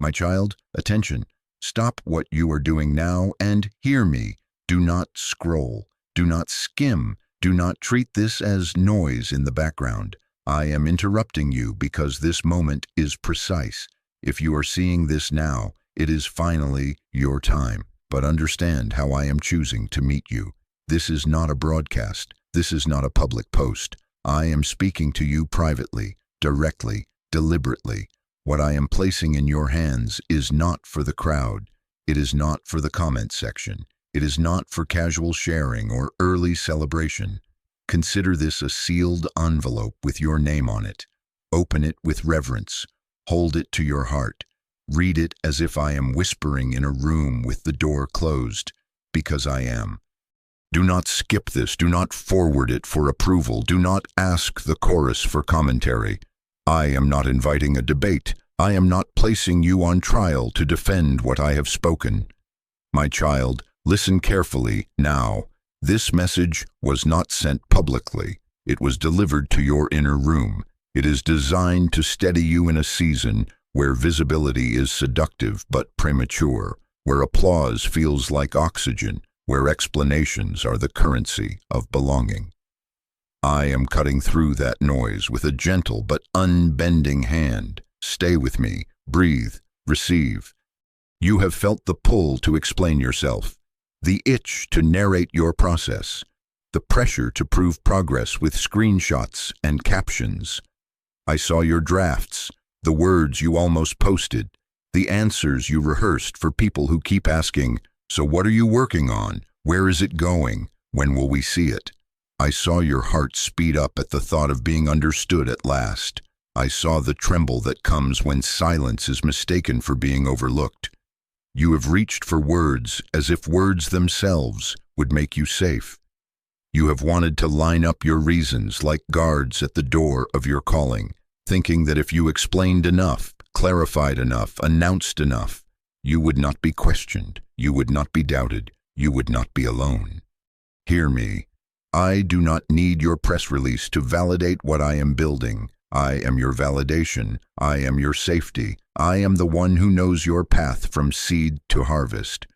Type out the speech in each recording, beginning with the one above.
My child, attention. Stop what you are doing now and hear me. Do not scroll. Do not skim. Do not treat this as noise in the background. I am interrupting you because this moment is precise. If you are seeing this now, it is finally your time. But understand how I am choosing to meet you. This is not a broadcast. This is not a public post. I am speaking to you privately, directly, deliberately. What I am placing in your hands is not for the crowd. It is not for the comment section. It is not for casual sharing or early celebration. Consider this a sealed envelope with your name on it. Open it with reverence. Hold it to your heart. Read it as if I am whispering in a room with the door closed, because I am. Do not skip this. Do not forward it for approval. Do not ask the chorus for commentary. I am not inviting a debate. I am not placing you on trial to defend what I have spoken. My child, listen carefully now. This message was not sent publicly. It was delivered to your inner room. It is designed to steady you in a season where visibility is seductive but premature, where applause feels like oxygen, where explanations are the currency of belonging. I am cutting through that noise with a gentle but unbending hand. Stay with me, breathe, receive. You have felt the pull to explain yourself, the itch to narrate your process, the pressure to prove progress with screenshots and captions. I saw your drafts, the words you almost posted, the answers you rehearsed for people who keep asking, so what are you working on? Where is it going? When will we see it? I saw your heart speed up at the thought of being understood at last. I saw the tremble that comes when silence is mistaken for being overlooked. You have reached for words as if words themselves would make you safe. You have wanted to line up your reasons like guards at the door of your calling, thinking that if you explained enough, clarified enough, announced enough, you would not be questioned, you would not be doubted, you would not be alone. Hear me. I do not need your press release to validate what I am building. I am your validation. I am your safety. I am the one who knows your path from seed to harvest.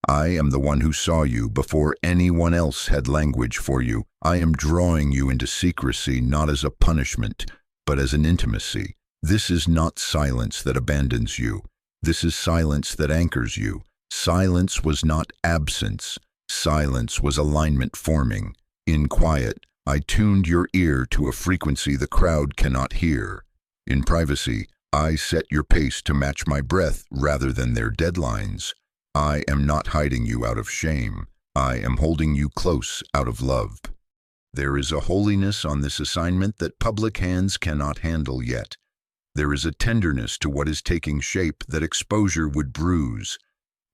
I am the one who saw you before anyone else had language for you. I am drawing you into secrecy not as a punishment, but as an intimacy. This is not silence that abandons you. This is silence that anchors you. Silence was not absence. Silence was alignment forming. In quiet, I tuned your ear to a frequency the crowd cannot hear. In privacy, I set your pace to match my breath rather than their deadlines. I am not hiding you out of shame. I am holding you close out of love. There is a holiness on this assignment that public hands cannot handle yet. There is a tenderness to what is taking shape that exposure would bruise.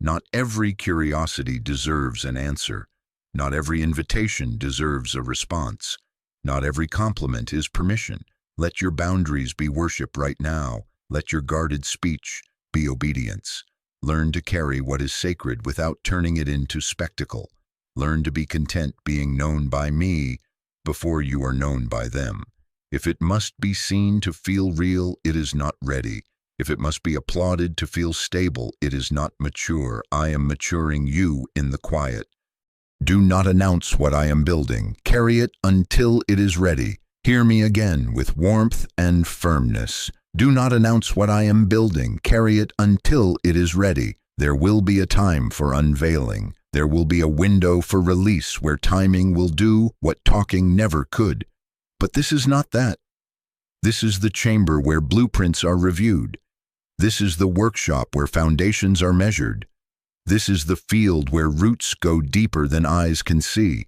Not every curiosity deserves an answer. Not every invitation deserves a response. Not every compliment is permission. Let your boundaries be worship right now. Let your guarded speech be obedience. Learn to carry what is sacred without turning it into spectacle. Learn to be content being known by me before you are known by them. If it must be seen to feel real, it is not ready. If it must be applauded to feel stable, it is not mature. I am maturing you in the quiet. Do not announce what I am building. Carry it until it is ready. Hear me again with warmth and firmness. Do not announce what I am building. Carry it until it is ready. There will be a time for unveiling. There will be a window for release where timing will do what talking never could. But this is not that. This is the chamber where blueprints are reviewed. This is the workshop where foundations are measured. This is the field where roots go deeper than eyes can see.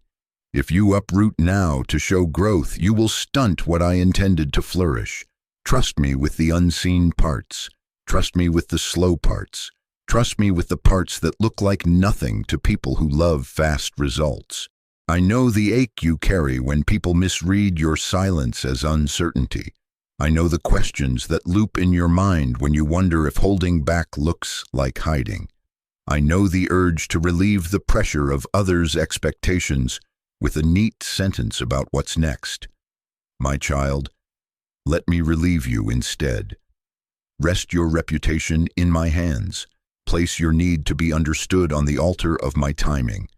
If you uproot now to show growth, you will stunt what I intended to flourish. Trust me with the unseen parts. Trust me with the slow parts. Trust me with the parts that look like nothing to people who love fast results. I know the ache you carry when people misread your silence as uncertainty. I know the questions that loop in your mind when you wonder if holding back looks like hiding. I know the urge to relieve the pressure of others' expectations with a neat sentence about what's next. My child, let me relieve you instead. Rest your reputation in my hands. Place your need to be understood on the altar of my timing.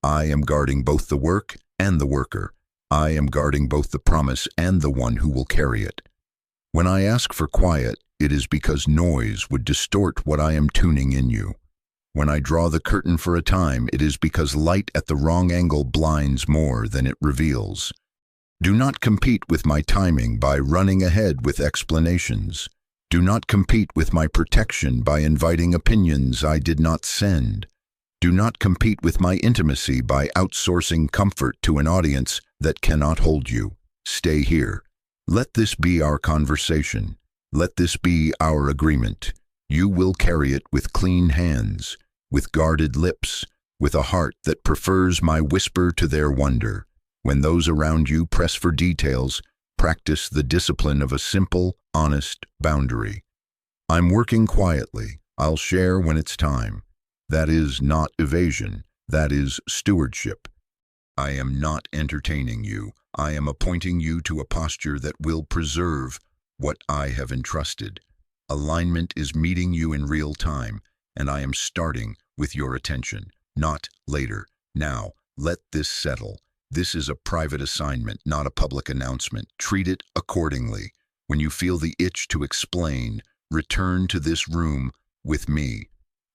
I am guarding both the work and the worker. I am guarding both the promise and the one who will carry it. When I ask for quiet, it is because noise would distort what I am tuning in you. When I draw the curtain for a time, it is because light at the wrong angle blinds more than it reveals. Do not compete with my timing by running ahead with explanations. Do not compete with my protection by inviting opinions I did not send. Do not compete with my intimacy by outsourcing comfort to an audience that cannot hold you. Stay here. Let this be our conversation. Let this be our agreement. You will carry it with clean hands, with guarded lips, with a heart that prefers my whisper to their wonder. When those around you press for details, practice the discipline of a simple, honest boundary. I'm working quietly. I'll share when it's time. That is not evasion. That is stewardship. I am not entertaining you. I am appointing you to a posture that will preserve what I have entrusted. Alignment is meeting you in real time, and I am starting with your attention, not later. Now, let this settle. This is a private assignment, not a public announcement. Treat it accordingly. When you feel the itch to explain, return to this room with me.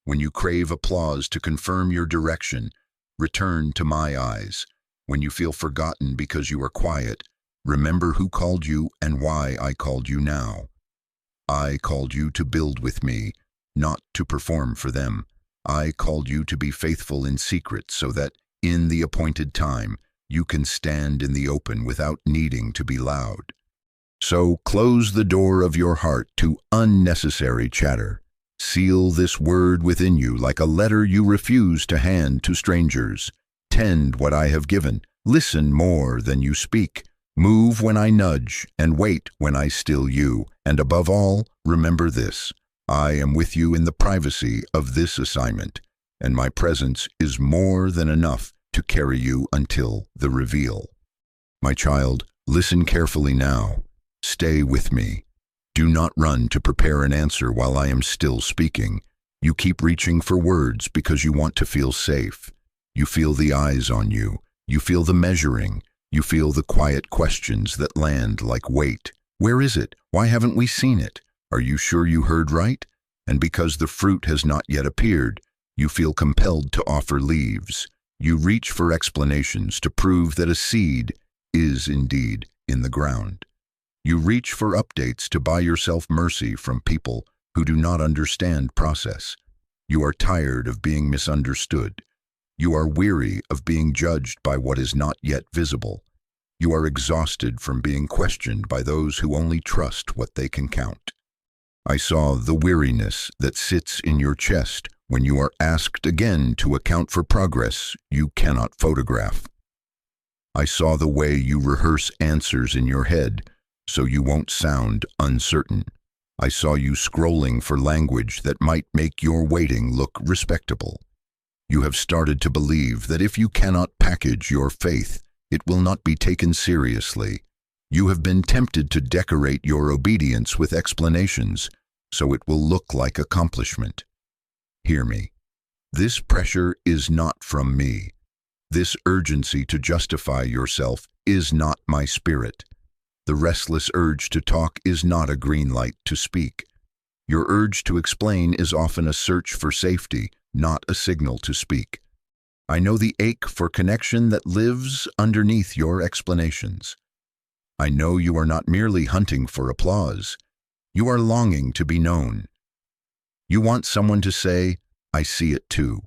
When you crave applause to confirm your direction, return to my eyes. When you feel forgotten because you are quiet, remember who called you and why I called you now. I called you to build with me, not to perform for them. I called you to be faithful in secret so that, in the appointed time, you can stand in the open without needing to be loud. So close the door of your heart to unnecessary chatter. Seal this word within you like a letter you refuse to hand to strangers. Tend what I have given. Listen more than you speak. Move when I nudge, and wait when I still you. And above all, remember this. I am with you in the privacy of this assignment, and my presence is more than enough to carry you until the reveal. My child, listen carefully now. Stay with me. Do not run to prepare an answer while I am still speaking. You keep reaching for words because you want to feel safe. You feel the eyes on you. You feel the measuring. You feel the quiet questions that land like weight. Where is it? Why haven't we seen it? Are you sure you heard right? And because the fruit has not yet appeared, you feel compelled to offer leaves. You reach for explanations to prove that a seed is indeed in the ground. You reach for updates to buy yourself mercy from people who do not understand process. You are tired of being misunderstood. You are weary of being judged by what is not yet visible. You are exhausted from being questioned by those who only trust what they can count. I saw the weariness that sits in your chest when you are asked again to account for progress you cannot photograph. I saw the way you rehearse answers in your head so you won't sound uncertain. I saw you scrolling for language that might make your waiting look respectable. You have started to believe that if you cannot package your faith, it will not be taken seriously. You have been tempted to decorate your obedience with explanations, so it will look like accomplishment. Hear me. This pressure is not from me. This urgency to justify yourself is not my spirit. The restless urge to talk is not a green light to speak. Your urge to explain is often a search for safety, not a signal to speak. I know the ache for connection that lives underneath your explanations. I know you are not merely hunting for applause. You are longing to be known. You want someone to say, "I see it too."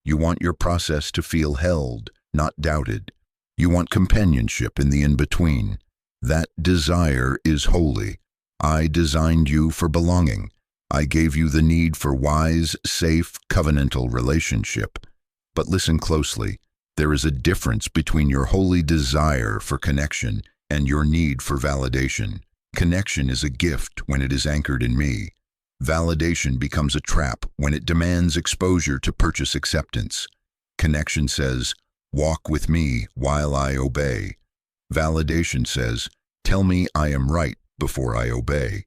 You want your process to feel held, not doubted. You want companionship in the in-between. That desire is holy. I designed you for belonging. I gave you the need for wise, safe, covenantal relationship. But listen closely. There is a difference between your holy desire for connection and your need for validation. Connection is a gift when it is anchored in me. Validation becomes a trap when it demands exposure to purchase acceptance. Connection says, "Walk with me while I obey." Validation says, "Tell me I am right before I obey."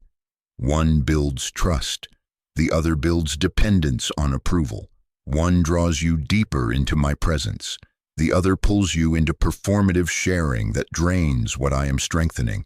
One builds trust. The other builds dependence on approval. One draws you deeper into my presence. The other pulls you into performative sharing that drains what I am strengthening.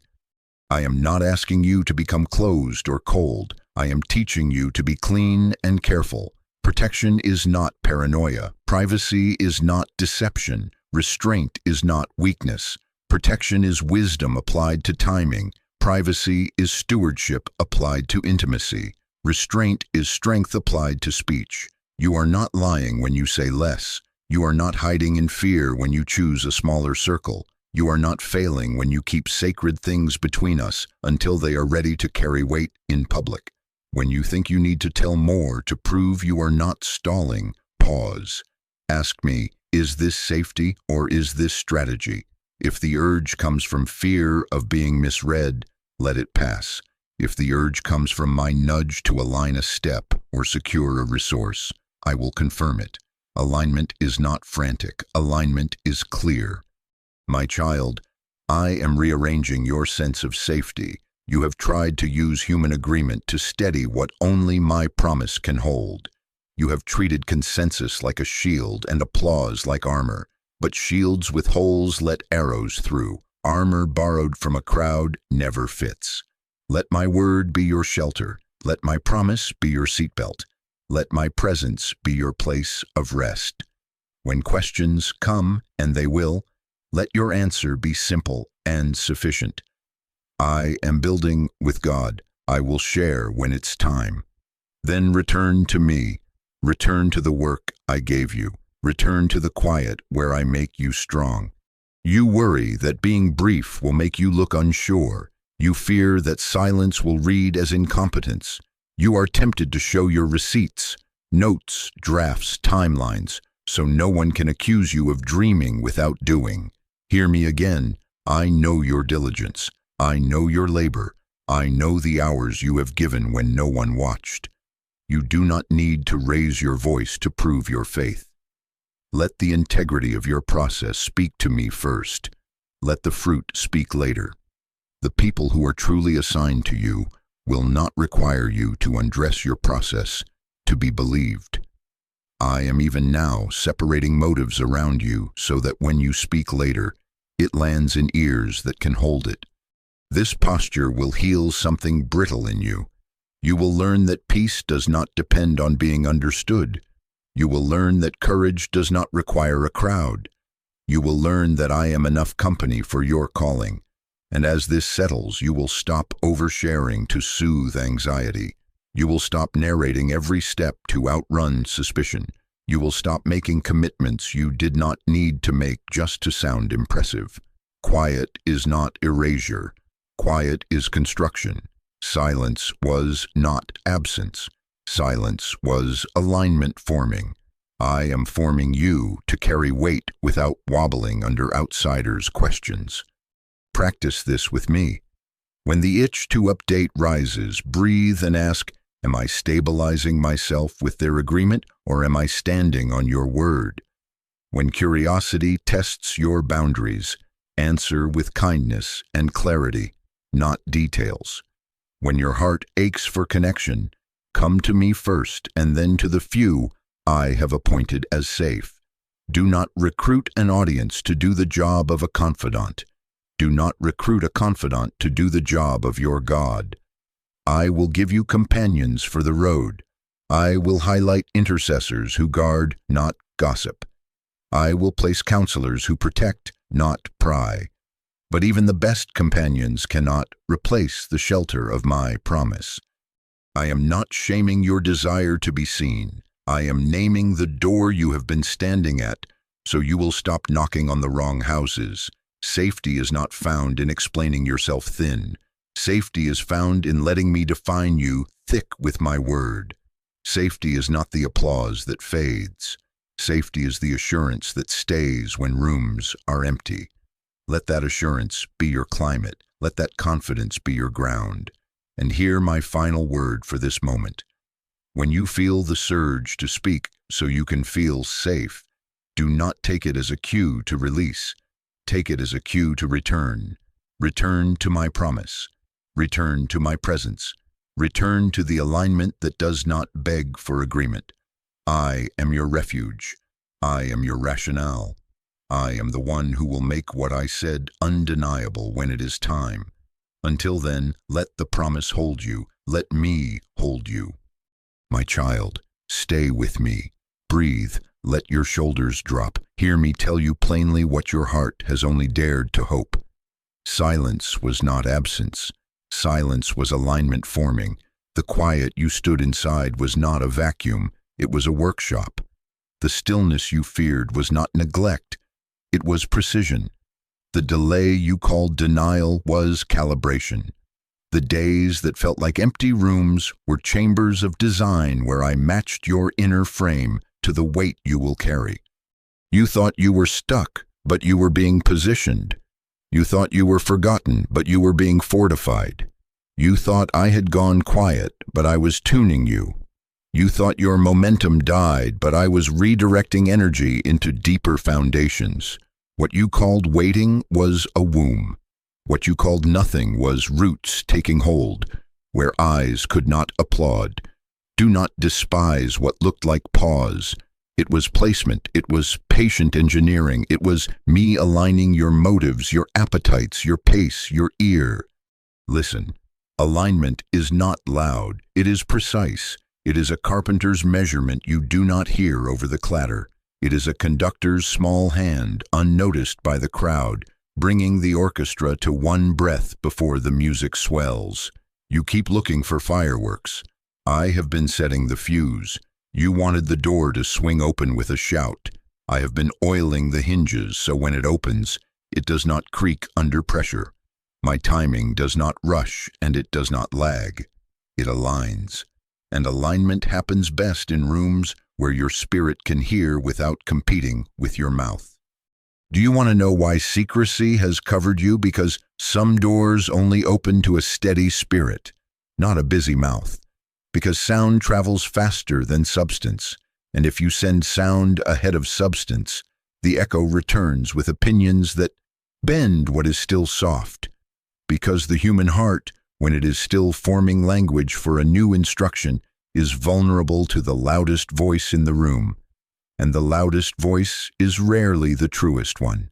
I am not asking you to become closed or cold. I am teaching you to be clean and careful. Protection is not paranoia. Privacy is not deception. Restraint is not weakness. Protection is wisdom applied to timing. Privacy is stewardship applied to intimacy. Restraint is strength applied to speech. You are not lying when you say less. You are not hiding in fear when you choose a smaller circle. You are not failing when you keep sacred things between us until they are ready to carry weight in public. When you think you need to tell more to prove you are not stalling, pause. Ask me, is this safety or is this strategy? If the urge comes from fear of being misread, let it pass. If the urge comes from my nudge to align a step or secure a resource, I will confirm it. Alignment is not frantic. Alignment is clear. My child, I am rearranging your sense of safety. You have tried to use human agreement to steady what only my promise can hold. You have treated consensus like a shield and applause like armor. But shields with holes let arrows through. Armor borrowed from a crowd never fits. Let my word be your shelter. Let my promise be your seatbelt. Let my presence be your place of rest. When questions come, and they will, let your answer be simple and sufficient. I am building with God. I will share when it's time. Then return to me. Return to the work I gave you. Return to the quiet where I make you strong. You worry that being brief will make you look unsure. You fear that silence will read as incompetence. You are tempted to show your receipts, notes, drafts, timelines, so no one can accuse you of dreaming without doing. Hear me again. I know your diligence. I know your labor. I know the hours you have given when no one watched. You do not need to raise your voice to prove your faith. Let the integrity of your process speak to me first. Let the fruit speak later. The people who are truly assigned to you will not require you to undress your process to be believed. I am even now separating motives around you so that when you speak later, it lands in ears that can hold it. This posture will heal something brittle in you. You will learn that peace does not depend on being understood. You will learn that courage does not require a crowd. You will learn that I am enough company for your calling. And as this settles, you will stop oversharing to soothe anxiety. You will stop narrating every step to outrun suspicion. You will stop making commitments you did not need to make just to sound impressive. Quiet is not erasure. Quiet is construction. Silence was not absence. Silence was alignment forming. I am forming you to carry weight without wobbling under outsiders' questions. Practice this with me. When the itch to update rises, breathe and ask, am I stabilizing myself with their agreement, or am I standing on your word? When curiosity tests your boundaries, answer with kindness and clarity, not details. When your heart aches for connection, come to me first and then to the few I have appointed as safe. Do not recruit an audience to do the job of a confidant. Do not recruit a confidant to do the job of your God. I will give you companions for the road. I will highlight intercessors who guard, not gossip. I will place counselors who protect, not pry. But even the best companions cannot replace the shelter of my promise. I am not shaming your desire to be seen. I am naming the door you have been standing at, so you will stop knocking on the wrong houses. Safety is not found in explaining yourself thin. Safety is found in letting me define you thick with my word. Safety is not the applause that fades. Safety is the assurance that stays when rooms are empty. Let that assurance be your climate. Let that confidence be your ground. And hear my final word for this moment. When you feel the surge to speak so you can feel safe, do not take it as a cue to release. Take it as a cue to return. Return to my promise. Return to my presence. Return to the alignment that does not beg for agreement. I am your refuge. I am your rationale. I am the one who will make what I said undeniable when it is time. Until then, let the promise hold you. Let me hold you. My child, stay with me. Breathe. Let your shoulders drop. Hear me tell you plainly what your heart has only dared to hope. Silence was not absence. Silence was alignment forming. The quiet you stood inside was not a vacuum. It was a workshop. The stillness you feared was not neglect. It was precision. The delay you called denial was calibration. The days that felt like empty rooms were chambers of design where I matched your inner frame to the weight you will carry. You thought you were stuck, but you were being positioned. You thought you were forgotten, but you were being fortified. You thought I had gone quiet, but I was tuning you. You thought your momentum died, but I was redirecting energy into deeper foundations. What you called waiting was a womb. What you called nothing was roots taking hold, where eyes could not applaud. Do not despise what looked like pause. It was placement. It was patient engineering. It was me aligning your motives, your appetites, your pace, your ear. Listen, alignment is not loud. It is precise. It is a carpenter's measurement you do not hear over the clatter. It is a conductor's small hand, unnoticed by the crowd, bringing the orchestra to one breath before the music swells. You keep looking for fireworks. I have been setting the fuse. You wanted the door to swing open with a shout. I have been oiling the hinges so when it opens, it does not creak under pressure. My timing does not rush and it does not lag. It aligns. And alignment happens best in rooms where your spirit can hear without competing with your mouth. Do you want to know why secrecy has covered you? Because some doors only open to a steady spirit, not a busy mouth. Because sound travels faster than substance, and if you send sound ahead of substance, the echo returns with opinions that bend what is still soft. Because the human heart, when it is still forming language for a new instruction, is vulnerable to the loudest voice in the room, and the loudest voice is rarely the truest one.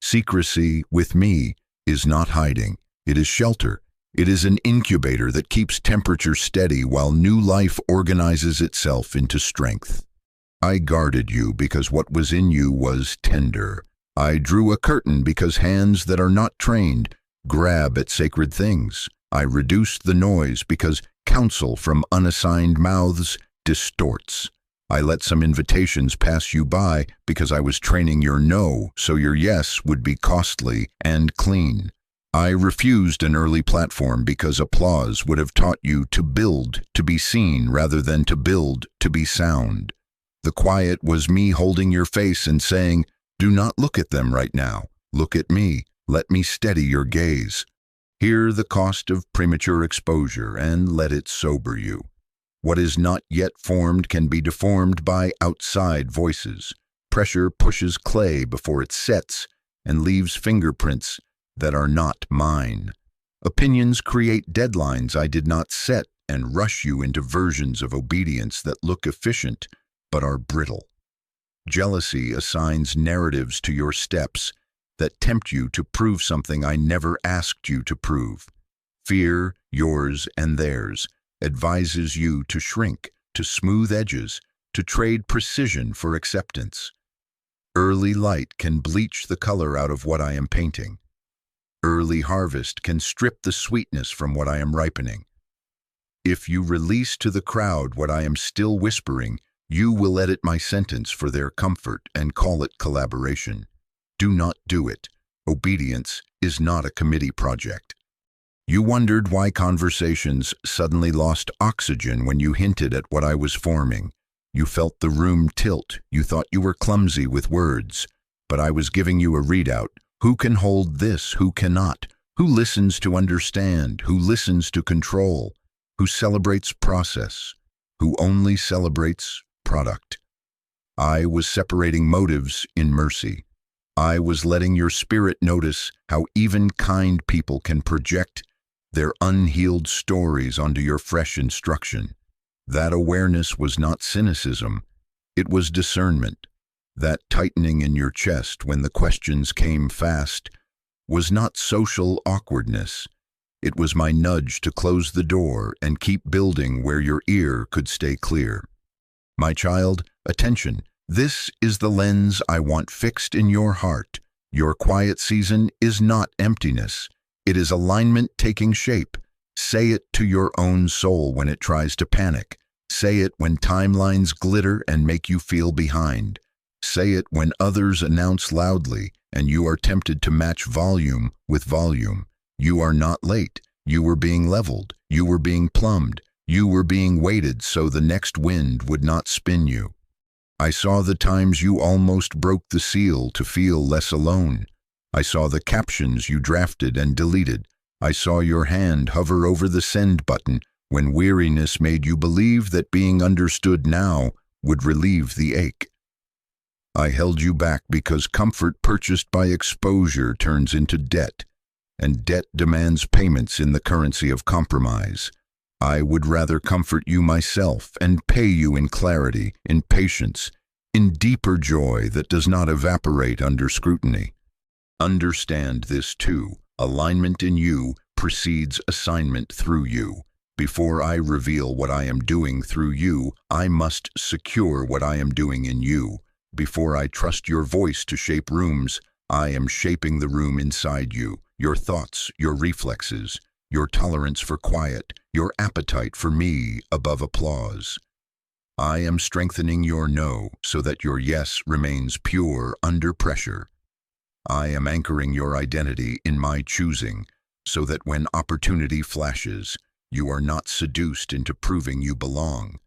Secrecy, with me, is not hiding. It is shelter. It is an incubator that keeps temperature steady while new life organizes itself into strength. I guarded you because what was in you was tender. I drew a curtain because hands that are not trained grab at sacred things. I reduced the noise because counsel from unassigned mouths distorts. I let some invitations pass you by because I was training your no so your yes would be costly and clean. I refused an early platform because applause would have taught you to build to be seen rather than to build to be sound. The quiet was me holding your face and saying, do not look at them right now. Look at me. Let me steady your gaze. Hear the cost of premature exposure and let it sober you. What is not yet formed can be deformed by outside voices. Pressure pushes clay before it sets and leaves fingerprints that are not mine. Opinions create deadlines I did not set and rush you into versions of obedience that look efficient but are brittle. Jealousy assigns narratives to your steps that tempt you to prove something I never asked you to prove. Fear, yours and theirs, advises you to shrink, to smooth edges, to trade precision for acceptance. Early light can bleach the color out of what I am painting. Early harvest can strip the sweetness from what I am ripening. If you release to the crowd what I am still whispering, you will edit my sentence for their comfort and call it collaboration. Do not do it. Obedience is not a committee project. You wondered why conversations suddenly lost oxygen when you hinted at what I was forming. You felt the room tilt. You thought you were clumsy with words. But I was giving you a readout. Who can hold this? Who cannot? Who listens to understand? Who listens to control? Who celebrates process? Who only celebrates product? I was separating motives in mercy. I was letting your spirit notice how even kind people can project their unhealed stories onto your fresh instruction. That awareness was not cynicism, it was discernment. That tightening in your chest when the questions came fast was not social awkwardness. It was my nudge to close the door and keep building where your ear could stay clear. My child, attention, this is the lens I want fixed in your heart. Your quiet season is not emptiness. It is alignment taking shape. Say it to your own soul when it tries to panic. Say it when timelines glitter and make you feel behind. Say it when others announce loudly and you are tempted to match volume with volume. You are not late. You were being leveled. You were being plumbed. You were being weighted so the next wind would not spin you. I saw the times you almost broke the seal to feel less alone. I saw the captions you drafted and deleted. I saw your hand hover over the send button when weariness made you believe that being understood now would relieve the ache. I held you back because comfort purchased by exposure turns into debt, and debt demands payments in the currency of compromise. I would rather comfort you myself and pay you in clarity, in patience, in deeper joy that does not evaporate under scrutiny. Understand this too. Alignment in you precedes assignment through you. Before I reveal what I am doing through you, I must secure what I am doing in you. Before I trust your voice to shape rooms, I am shaping the room inside you, your thoughts, your reflexes, your tolerance for quiet, your appetite for me above applause. I am strengthening your no so that your yes remains pure under pressure. I am anchoring your identity in my choosing so that when opportunity flashes, you are not seduced into proving you belong.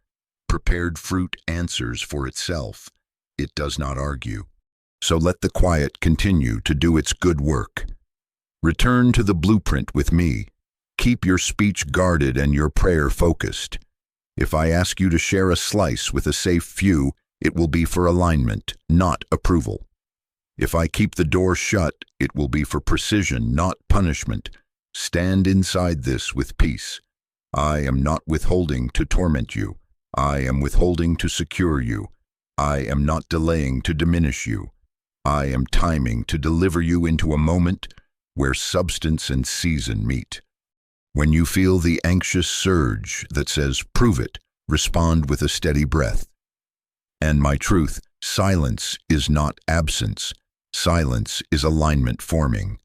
Prepared fruit answers for itself. It does not argue. So let the quiet continue to do its good work. Return to the blueprint with me. Keep your speech guarded and your prayer focused. If I ask you to share a slice with a safe few, it will be for alignment, not approval. If I keep the door shut, it will be for precision, not punishment. Stand inside this with peace. I am not withholding to torment you. I am withholding to secure you. I am not delaying to diminish you. I am timing to deliver you into a moment where substance and season meet. When you feel the anxious surge that says, "Prove it," respond with a steady breath. And my truth, silence is not absence. Silence is alignment forming.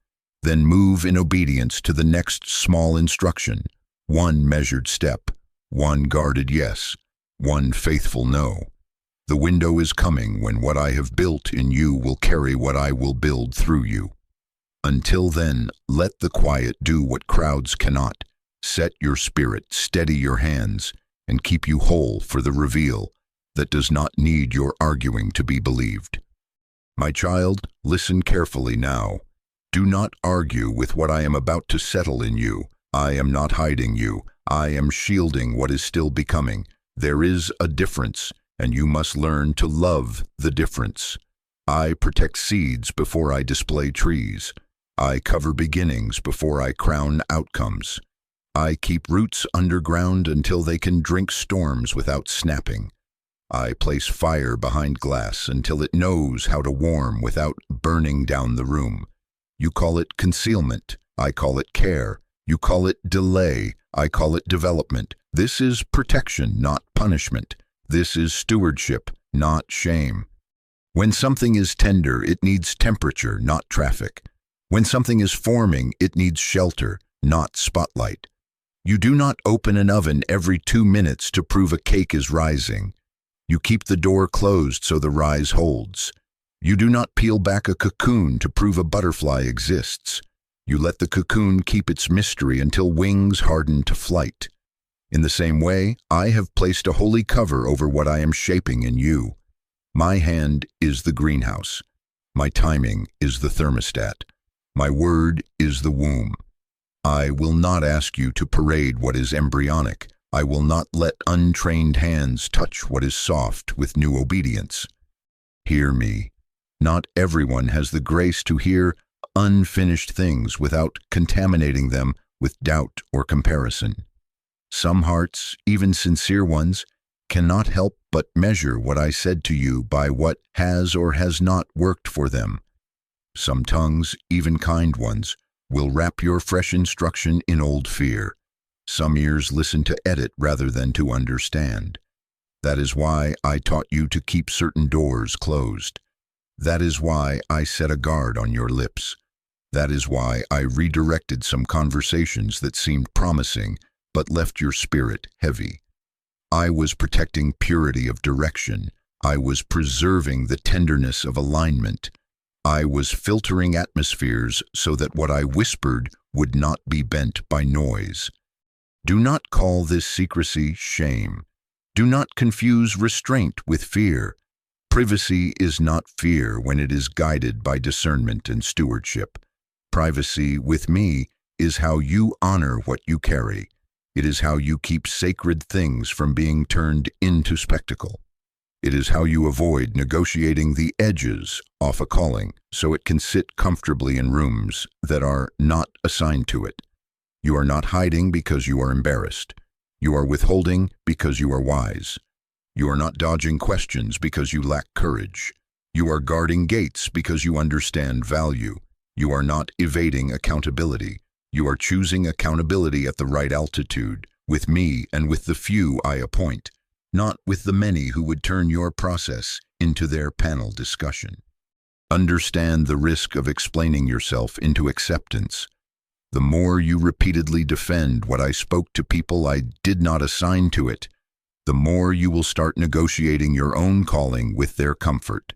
Then move in obedience to the next small instruction. One measured step, one guarded yes, one faithful no. The window is coming when what I have built in you will carry what I will build through you. Until then, let the quiet do what crowds cannot. Set your spirit, steady your hands, and keep you whole for the reveal that does not need your arguing to be believed. My child, listen carefully now. Do not argue with what I am about to settle in you. I am not hiding you. I am shielding what is still becoming. There is a difference, and you must learn to love the difference. I protect seeds before I display trees. I cover beginnings before I crown outcomes. I keep roots underground until they can drink storms without snapping. I place fire behind glass until it knows how to warm without burning down the room. You call it concealment. I call it care. You call it delay. I call it development. This is protection, not punishment. This is stewardship, not shame. When something is tender, it needs temperature, not traffic. When something is forming, it needs shelter, not spotlight. You do not open an oven every 2 minutes to prove a cake is rising. You keep the door closed so the rise holds. You do not peel back a cocoon to prove a butterfly exists. You let the cocoon keep its mystery until wings harden to flight. In the same way, I have placed a holy cover over what I am shaping in you. My hand is the greenhouse. My timing is the thermostat. My word is the womb. I will not ask you to parade what is embryonic. I will not let untrained hands touch what is soft with new obedience. Hear me. Not everyone has the grace to hear unfinished things without contaminating them with doubt or comparison. Some hearts, even sincere ones, cannot help but measure what I said to you by what has or has not worked for them. Some tongues, even kind ones, will wrap your fresh instruction in old fear. Some ears listen to edit rather than to understand. That is why I taught you to keep certain doors closed. That is why I set a guard on your lips. That is why I redirected some conversations that seemed promising but left your spirit heavy. I was protecting purity of direction. I was preserving the tenderness of alignment. I was filtering atmospheres so that what I whispered would not be bent by noise. Do not call this secrecy shame. Do not confuse restraint with fear. Privacy is not fear when it is guided by discernment and stewardship. Privacy with me is how you honor what you carry. It is how you keep sacred things from being turned into spectacle. It is how you avoid negotiating the edges off a calling so it can sit comfortably in rooms that are not assigned to it. You are not hiding because you are embarrassed. You are withholding because you are wise. You are not dodging questions because you lack courage. You are guarding gates because you understand value. You are not evading accountability. You are choosing accountability at the right altitude, with me and with the few I appoint, not with the many who would turn your process into their panel discussion. Understand the risk of explaining yourself into acceptance. The more you repeatedly defend what I spoke to people I did not assign to it, the more you will start negotiating your own calling with their comfort.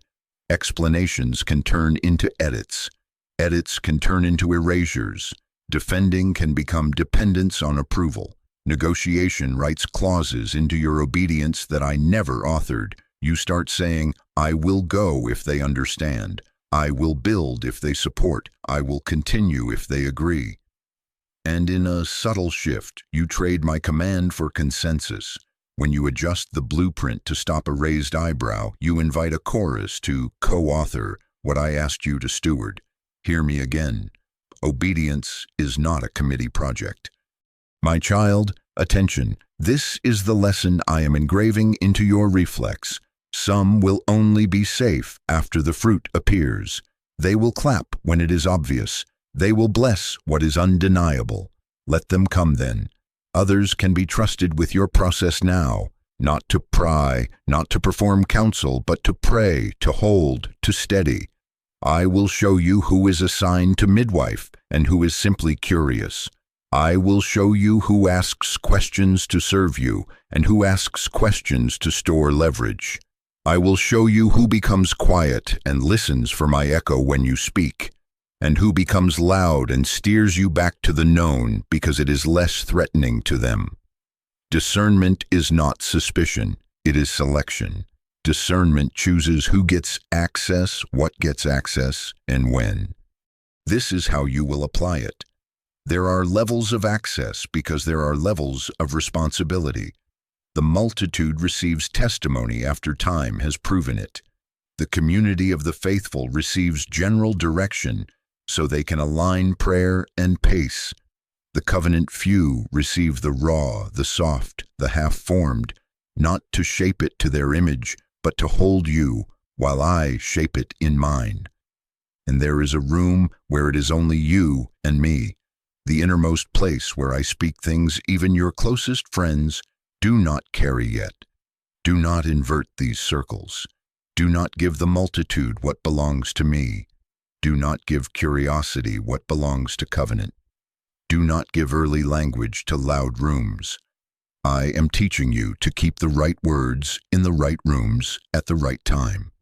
Explanations can turn into edits. Edits can turn into erasures. Defending can become dependence on approval. Negotiation writes clauses into your obedience that I never authored. You start saying, I will go if they understand. I will build if they support. I will continue if they agree. And in a subtle shift, you trade my command for consensus. When you adjust the blueprint to stop a raised eyebrow, you invite a chorus to co-author what I asked you to steward. Hear me again. Obedience is not a committee project. My child, attention. This is the lesson I am engraving into your reflex. Some will only be safe after the fruit appears. They will clap when it is obvious. They will bless what is undeniable. Let them come then. Others can be trusted with your process now, not to pry, not to perform counsel, but to pray, to hold, to steady. I will show you who is assigned to midwife and who is simply curious. I will show you who asks questions to serve you and who asks questions to store leverage. I will show you who becomes quiet and listens for my echo when you speak, and who becomes loud and steers you back to the known because it is less threatening to them. Discernment is not suspicion, it is selection. Discernment chooses who gets access, what gets access, and when. This is how you will apply it. There are levels of access because there are levels of responsibility. The multitude receives testimony after time has proven it. The community of the faithful receives general direction so they can align prayer and pace. The covenant few receive the raw, the soft, the half-formed, not to shape it to their image, but to hold you while I shape it in mine. And there is a room where it is only you and me, the innermost place where I speak things even your closest friends do not carry yet. Do not invert these circles. Do not give the multitude what belongs to me. Do not give curiosity what belongs to covenant. Do not give early language to loud rooms. I am teaching you to keep the right words in the right rooms at the right time.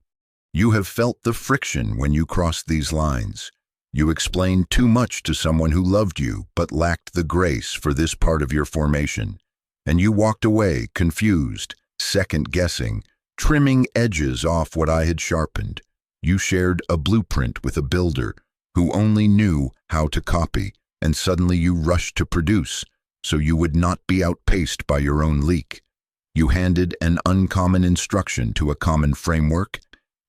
You have felt the friction when you crossed these lines. You explained too much to someone who loved you but lacked the grace for this part of your formation, and you walked away confused, second-guessing, trimming edges off what I had sharpened. You shared a blueprint with a builder who only knew how to copy, and suddenly you rushed to produce, so you would not be outpaced by your own leak. You handed an uncommon instruction to a common framework,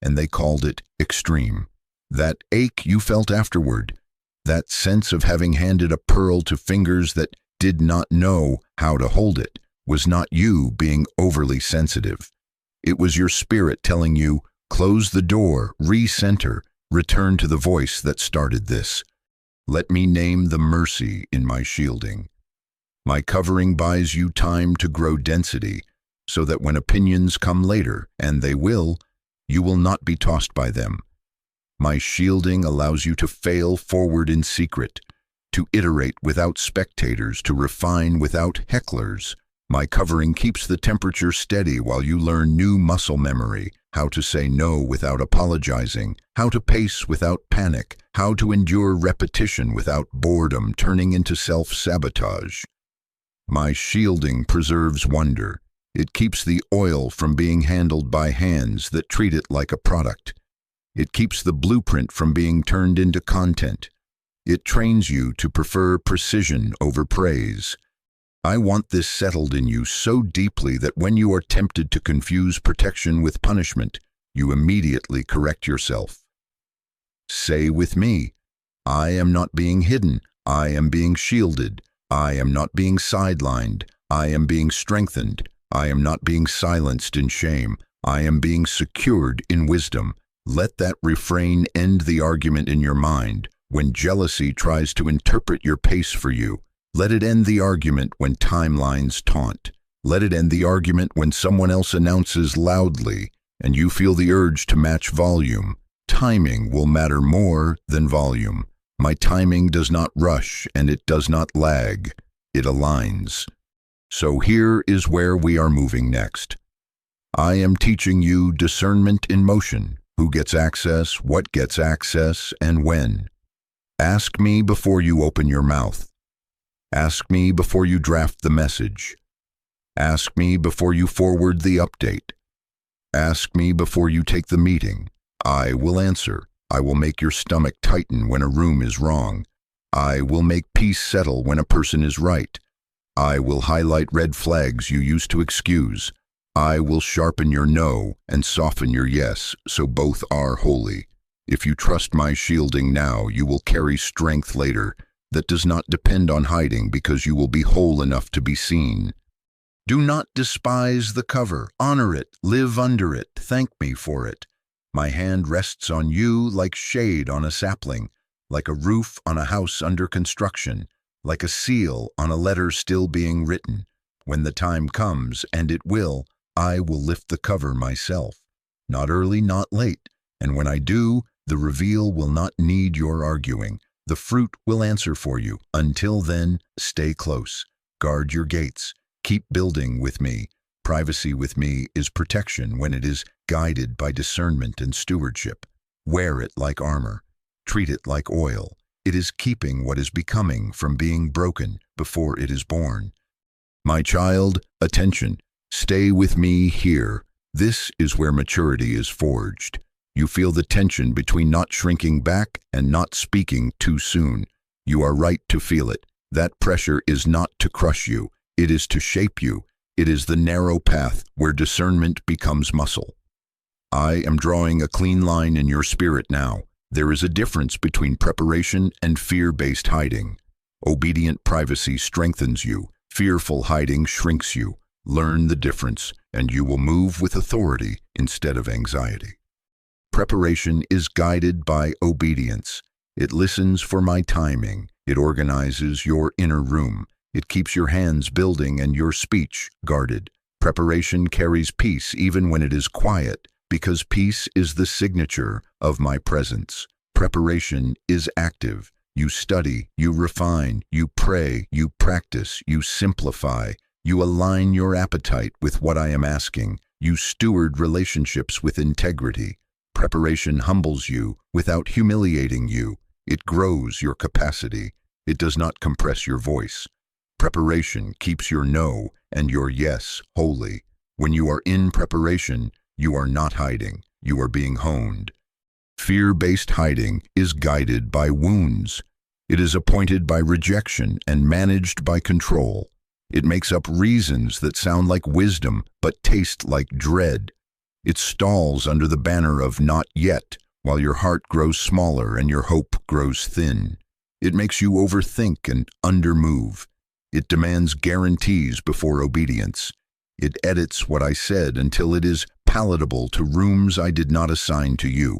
and they called it extreme. That ache you felt afterward, That sense of having handed a pearl to fingers that did not know how to hold it was not you being overly sensitive. It was your spirit telling you, close the door, recenter, return to the voice that started this. Let me name the mercy in my shielding. My covering buys you time to grow density, so that when opinions come later, and they will, you will not be tossed by them. My shielding allows you to fail forward in secret, to iterate without spectators, to refine without hecklers. My covering keeps the temperature steady while you learn new muscle memory, how to say no without apologizing, how to pace without panic, how to endure repetition without boredom turning into self-sabotage. My shielding preserves wonder. It keeps the oil from being handled by hands that treat it like a product. It keeps the blueprint from being turned into content. It trains you to prefer precision over praise. I want this settled in you so deeply that when you are tempted to confuse protection with punishment, you immediately correct yourself. Say with me, I am not being hidden, I am being shielded. I am not being sidelined, I am being strengthened. I am not being silenced in shame, I am being secured in wisdom. Let that refrain end the argument in your mind when jealousy tries to interpret your pace for you. Let it end the argument when timelines taunt. Let it end the argument when someone else announces loudly and you feel the urge to match volume. Timing will matter more than volume. My timing does not rush and it does not lag. It aligns. So here is where we are moving next. I am teaching you discernment in motion. Who gets access, what gets access, and when. Ask me before you open your mouth. Ask me before you draft the message. Ask me before you forward the update. Ask me before you take the meeting. I will answer. I will make your stomach tighten when a room is wrong. I will make peace settle when a person is right. I will highlight red flags you used to excuse. I will sharpen your no and soften your yes, so both are holy. If you trust my shielding now, you will carry strength later that does not depend on hiding because you will be whole enough to be seen. Do not despise the cover. Honor it. Live under it. Thank me for it. My hand rests on you like shade on a sapling, like a roof on a house under construction, like a seal on a letter still being written. When the time comes, and it will, I will lift the cover myself. Not early, not late. And when I do, the reveal will not need your arguing. The fruit will answer for you. Until then, stay close. Guard your gates. Keep building with me. Privacy with me is protection when it is guided by discernment and stewardship. Wear it like armor. Treat it like oil. It is keeping what is becoming from being broken before it is born. My child, attention. Stay with me here. This is where maturity is forged. You feel the tension between not shrinking back and not speaking too soon. You are right to feel it. That pressure is not to crush you. It is to shape you. It is the narrow path where discernment becomes muscle. I am drawing a clean line in your spirit now. There is a difference between preparation and fear-based hiding. Obedient privacy strengthens you. Fearful hiding shrinks you. Learn the difference, and you will move with authority instead of anxiety. Preparation is guided by obedience. It listens for my timing. It organizes your inner room. It keeps your hands building and your speech guarded. Preparation carries peace even when it is quiet, because peace is the signature of my presence. Preparation is active. You study, you refine, you pray, you practice, you simplify. You align your appetite with what I am asking. You steward relationships with integrity. Preparation humbles you without humiliating you. It grows your capacity. It does not compress your voice. Preparation keeps your no and your yes holy. When you are in preparation, you are not hiding. You are being honed. Fear-based hiding is guided by wounds. It is appointed by rejection and managed by control. It makes up reasons that sound like wisdom but taste like dread. It stalls under the banner of not yet, while your heart grows smaller and your hope grows thin. It makes you overthink and undermove. It demands guarantees before obedience. It edits what I said until it is palatable to rooms I did not assign to you.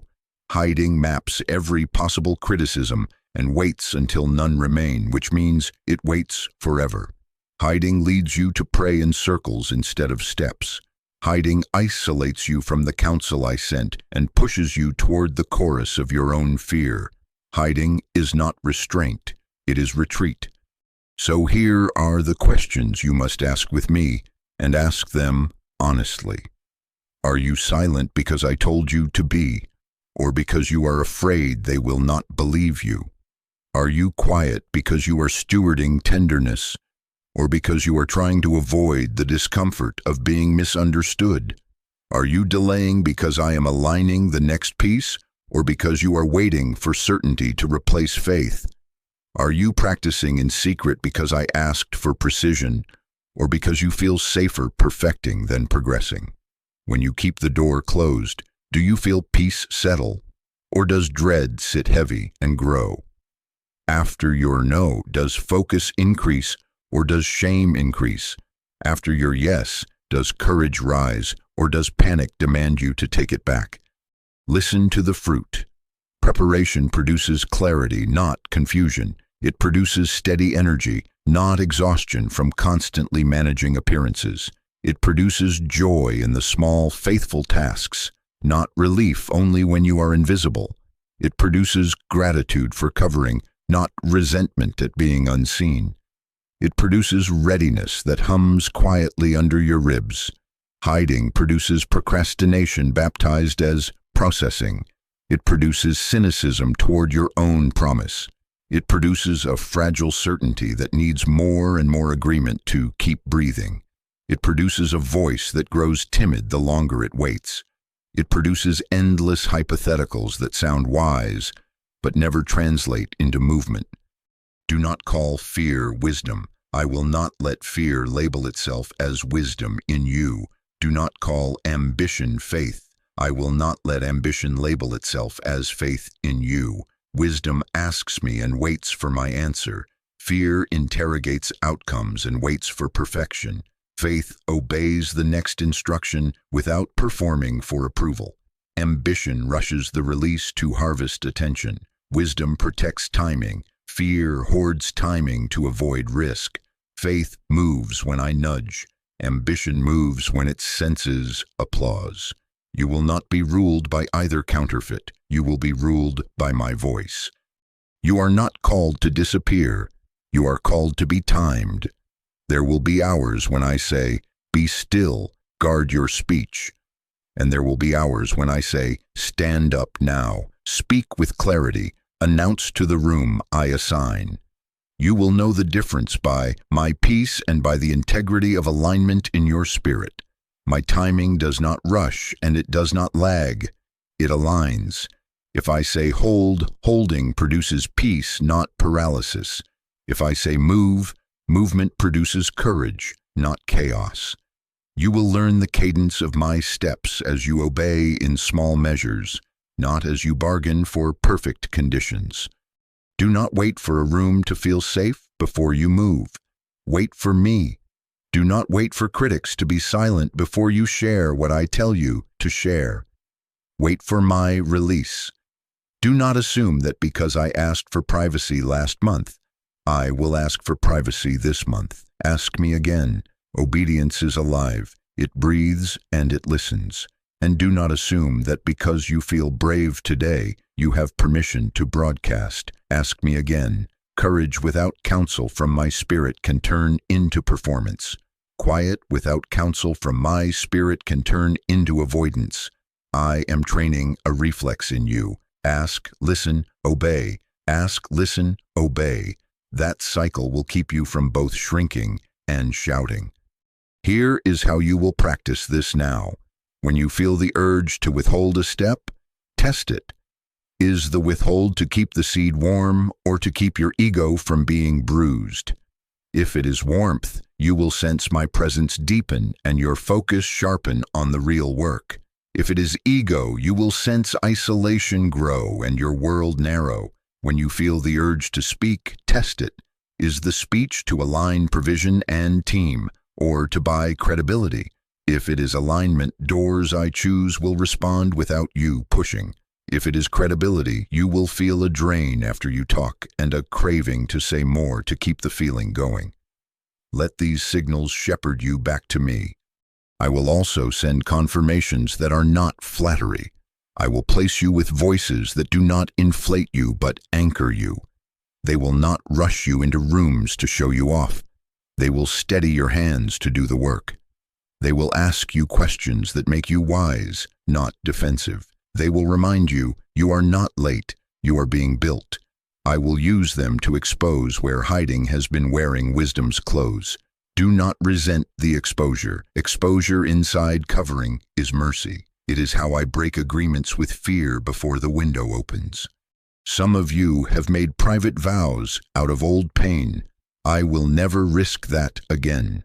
Hiding maps every possible criticism and waits until none remain, which means it waits forever. Hiding leads you to pray in circles instead of steps. Hiding isolates you from the counsel I sent and pushes you toward the chorus of your own fear. Hiding is not restraint, it is retreat. So here are the questions you must ask with me, and ask them honestly. Are you silent because I told you to be, or because you are afraid they will not believe you? Are you quiet because you are stewarding tenderness, or because you are trying to avoid the discomfort of being misunderstood? Are you delaying because I am aligning the next piece, or because you are waiting for certainty to replace faith? Are you practicing in secret because I asked for precision, or because you feel safer perfecting than progressing? When you keep the door closed, do you feel peace settle, or does dread sit heavy and grow? After your no, does focus increase, or does shame increase? After your yes, does courage rise, or does panic demand you to take it back? Listen to the fruit. Preparation produces clarity, not confusion. It produces steady energy, not exhaustion from constantly managing appearances. It produces joy in the small, faithful tasks, not relief only when you are invisible. It produces gratitude for covering, not resentment at being unseen. It produces readiness that hums quietly under your ribs. Hiding produces procrastination baptized as processing. It produces cynicism toward your own promise. It produces a fragile certainty that needs more and more agreement to keep breathing. It produces a voice that grows timid the longer it waits. It produces endless hypotheticals that sound wise, but never translate into movement. Do not call fear wisdom. I will not let fear label itself as wisdom in you. Do not call ambition faith. I will not let ambition label itself as faith in you. Wisdom asks me and waits for my answer. Fear interrogates outcomes and waits for perfection. Faith obeys the next instruction without performing for approval. Ambition rushes the release to harvest attention. Wisdom protects timing. Fear hoards timing to avoid risk. Faith moves when I nudge. Ambition moves when it senses applause. You will not be ruled by either counterfeit. You will be ruled by my voice. You are not called to disappear. You are called to be timed. There will be hours when I say, be still, guard your speech. And there will be hours when I say, stand up now, speak with clarity, announce to the room I assign. You will know the difference by my peace and by the integrity of alignment in your spirit. My timing does not rush and it does not lag. It aligns. If I say hold, holding produces peace, not paralysis. If I say move, movement produces courage, not chaos. You will learn the cadence of my steps as you obey in small measures, not as you bargain for perfect conditions. Do not wait for a room to feel safe before you move. Wait for me. Do not wait for critics to be silent before you share what I tell you to share. Wait for my release. Do not assume that because I asked for privacy last month, I will ask for privacy this month. Ask me again. Obedience is alive. It breathes and it listens. And do not assume that because you feel brave today, you have permission to broadcast. Ask me again. Courage without counsel from my spirit can turn into performance. Quiet without counsel from my spirit can turn into avoidance. I am training a reflex in you. Ask, listen, obey. Ask, listen, obey. That cycle will keep you from both shrinking and shouting. Here is how you will practice this now. When you feel the urge to withhold a step, test it. Is the withhold to keep the seed warm or to keep your ego from being bruised? If it is warmth, you will sense my presence deepen and your focus sharpen on the real work. If it is ego, you will sense isolation grow and your world narrow. When you feel the urge to speak, test it. Is the speech to align provision and team, or to buy credibility? If it is alignment, doors I choose will respond without you pushing. If it is credibility, you will feel a drain after you talk and a craving to say more to keep the feeling going. Let these signals shepherd you back to me. I will also send confirmations that are not flattery. I will place you with voices that do not inflate you but anchor you. They will not rush you into rooms to show you off. They will steady your hands to do the work. They will ask you questions that make you wise, not defensive. They will remind you, you are not late, you are being built. I will use them to expose where hiding has been wearing wisdom's clothes. Do not resent the exposure. Exposure inside covering is mercy. It is how I break agreements with fear before the window opens. Some of you have made private vows out of old pain. I will never risk that again.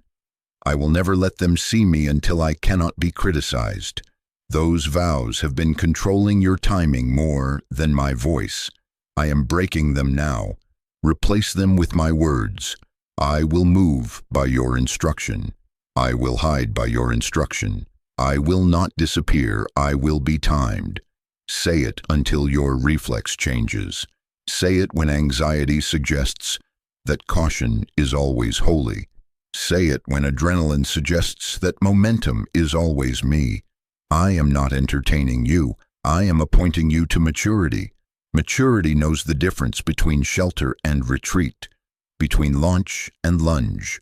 I will never let them see me until I cannot be criticized. Those vows have been controlling your timing more than my voice. I am breaking them now. Replace them with my words. I will move by your instruction. I will hide by your instruction. I will not disappear. I will be timed. Say it until your reflex changes. Say it when anxiety suggests that caution is always holy. Say it when adrenaline suggests that momentum is always me. I am not entertaining you. I am appointing you to maturity. Maturity knows the difference between shelter and retreat, between launch and lunge.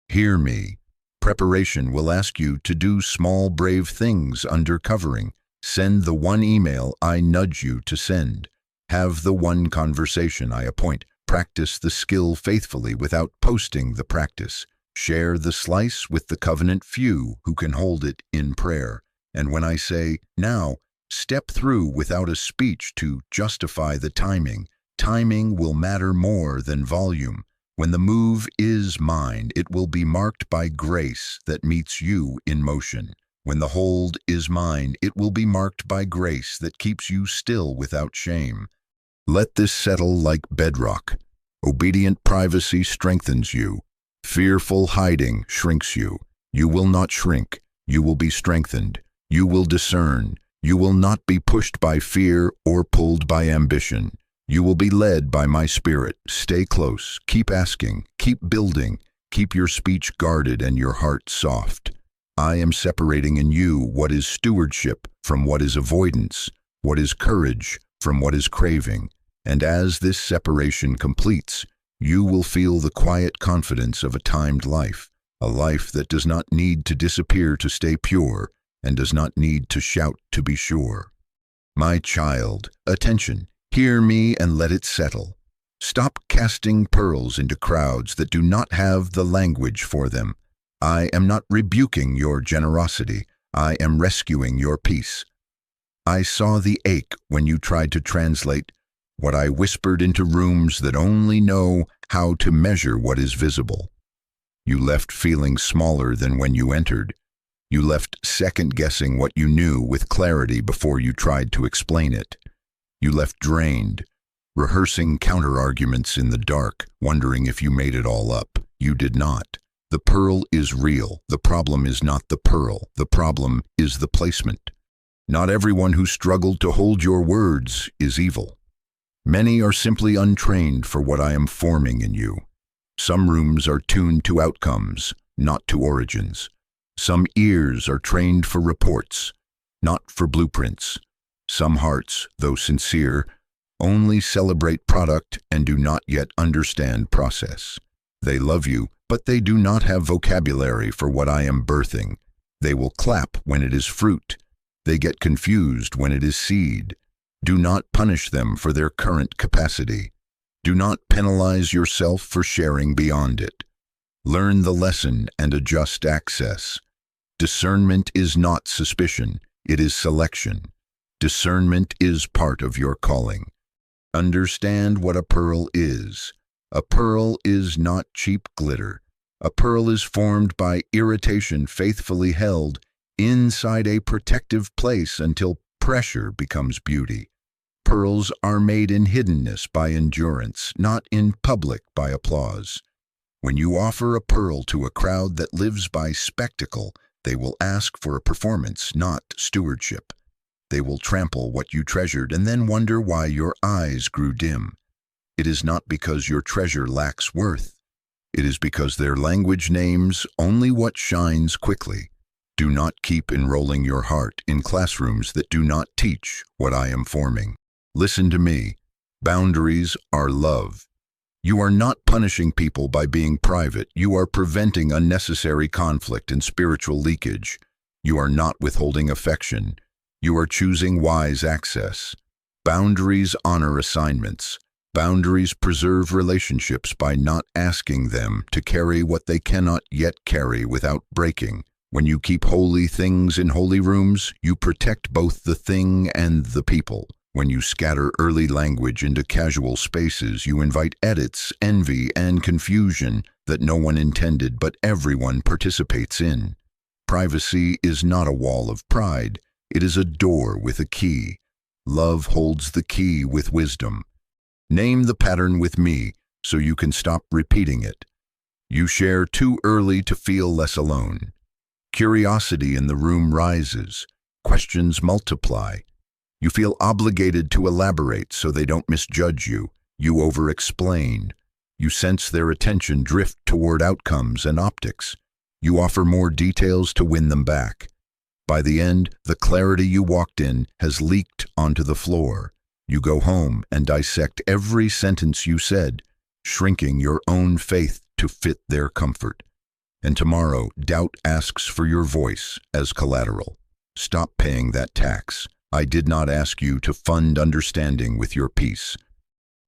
Hear me. Preparation will ask you to do small, brave things under covering. Send the one email I nudge you to send. Have the one conversation I appoint. Practice the skill faithfully without posting the practice. Share the slice with the covenant few who can hold it in prayer. And when I say, now, step through without a speech to justify the timing, timing will matter more than volume. When the move is mine, it will be marked by grace that meets you in motion. When the hold is mine, it will be marked by grace that keeps you still without shame. Let this settle like bedrock. Obedient privacy strengthens you. Fearful hiding shrinks you. You will not shrink. You will be strengthened. You will discern. You will not be pushed by fear or pulled by ambition. You will be led by my spirit. Stay close. Keep asking. Keep building. Keep your speech guarded and your heart soft. I am separating in you what is stewardship from what is avoidance, what is courage from what is craving. And as this separation completes, you will feel the quiet confidence of a timed life, a life that does not need to disappear to stay pure and does not need to shout to be sure. My child, attention, hear me and let it settle. Stop casting pearls into crowds that do not have the language for them. I am not rebuking your generosity. I am rescuing your peace. I saw the ache when you tried to translate what I whispered into rooms that only know how to measure what is visible. You left feeling smaller than when you entered. You left second-guessing what you knew with clarity before you tried to explain it. You left drained, rehearsing counter-arguments in the dark, wondering if you made it all up. You did not. The pearl is real. The problem is not the pearl. The problem is the placement. Not everyone who struggled to hold your words is evil. Many are simply untrained for what I am forming in you. Some rooms are tuned to outcomes, not to origins. Some ears are trained for reports, not for blueprints. Some hearts, though sincere, only celebrate product and do not yet understand process. They love you, but they do not have vocabulary for what I am birthing. They will clap when it is fruit. They get confused when it is seed. Do not punish them for their current capacity. Do not penalize yourself for sharing beyond it. Learn the lesson and adjust access. Discernment is not suspicion, it is selection. Discernment is part of your calling. Understand what a pearl is. A pearl is not cheap glitter. A pearl is formed by irritation faithfully held inside a protective place until pressure becomes beauty. Pearls are made in hiddenness by endurance, not in public by applause. When you offer a pearl to a crowd that lives by spectacle, they will ask for a performance, not stewardship. They will trample what you treasured and then wonder why your eyes grew dim. It is not because your treasure lacks worth. It is because their language names only what shines quickly. Do not keep enrolling your heart in classrooms that do not teach what I am forming. Listen to me. Boundaries are love. You are not punishing people by being private. You are preventing unnecessary conflict and spiritual leakage. You are not withholding affection. You are choosing wise access. Boundaries honor assignments. Boundaries preserve relationships by not asking them to carry what they cannot yet carry without breaking. When you keep holy things in holy rooms, you protect both the thing and the people. When you scatter early language into casual spaces, you invite edits, envy, and confusion that no one intended but everyone participates in. Privacy is not a wall of pride. It is a door with a key. Love holds the key with wisdom. Name the pattern with me so you can stop repeating it. You share too early to feel less alone. Curiosity in the room rises. Questions multiply. You feel obligated to elaborate so they don't misjudge you. You over-explain. You sense their attention drift toward outcomes and optics. You offer more details to win them back. By the end, the clarity you walked in has leaked onto the floor. You go home and dissect every sentence you said, shrinking your own faith to fit their comfort. And tomorrow, doubt asks for your voice as collateral. Stop paying that tax. I did not ask you to fund understanding with your peace.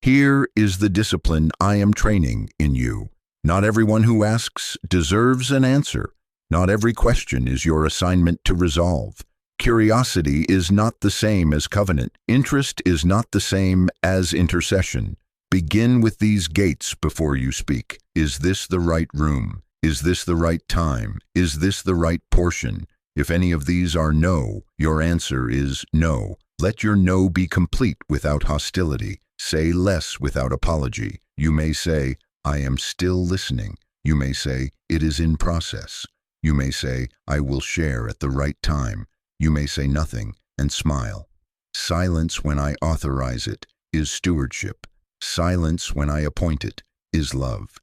Here is the discipline I am training in you. Not everyone who asks deserves an answer. Not every question is your assignment to resolve. Curiosity is not the same as covenant. Interest is not the same as intercession. Begin with these gates before you speak. Is this the right room? Is this the right time? Is this the right portion? If any of these are no, your answer is no. Let your no be complete without hostility. Say less without apology. You may say, I am still listening. You may say, it is in process. You may say, I will share at the right time. You may say nothing and smile. Silence when I authorize it is stewardship. Silence when I appoint it is love.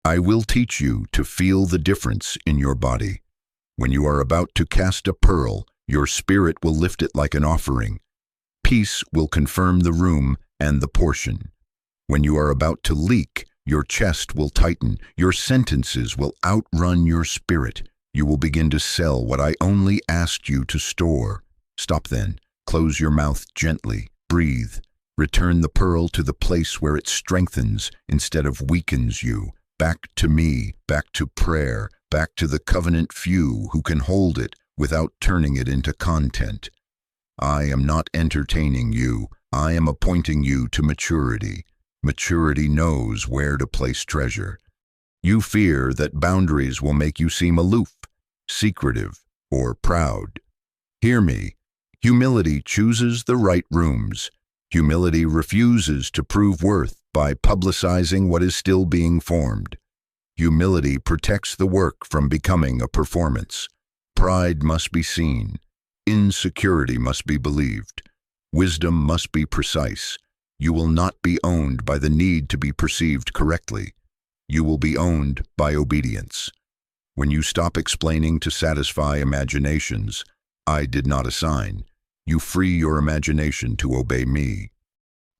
I will teach you to feel the difference in your body. When you are about to cast a pearl, your spirit will lift it like an offering. Peace will confirm the room and the portion. When you are about to leak, your chest will tighten. Your sentences will outrun your spirit. You will begin to sell what I only asked you to store. Stop then. Close your mouth gently. Breathe. Return the pearl to the place where it strengthens instead of weakens you. Back to me, back to prayer, back to the covenant few who can hold it without turning it into content. I am not entertaining you. I am appointing you to maturity. Maturity knows where to place treasure. You fear that boundaries will make you seem aloof, secretive, or proud. Hear me. Humility chooses the right rooms. Humility refuses to prove worth by publicizing what is still being formed. Humility protects the work from becoming a performance. Pride must be seen. Insecurity must be believed. Wisdom must be precise. You will not be owned by the need to be perceived correctly. You will be owned by obedience. When you stop explaining to satisfy imaginations, I did not assign. You free your imagination to obey me.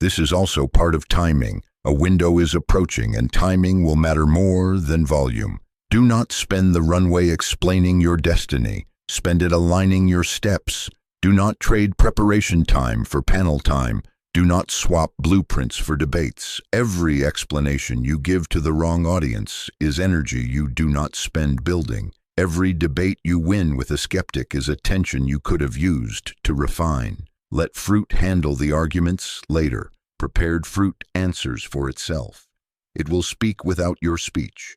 This is also part of timing. A window is approaching, and timing will matter more than volume. Do not spend the runway explaining your destiny. Spend it aligning your steps. Do not trade preparation time for panel time. Do not swap blueprints for debates. Every explanation you give to the wrong audience is energy you do not spend building. Every debate you win with a skeptic is attention you could have used to refine. Let fruit handle the arguments later. Prepared fruit answers for itself. It will speak without your speech.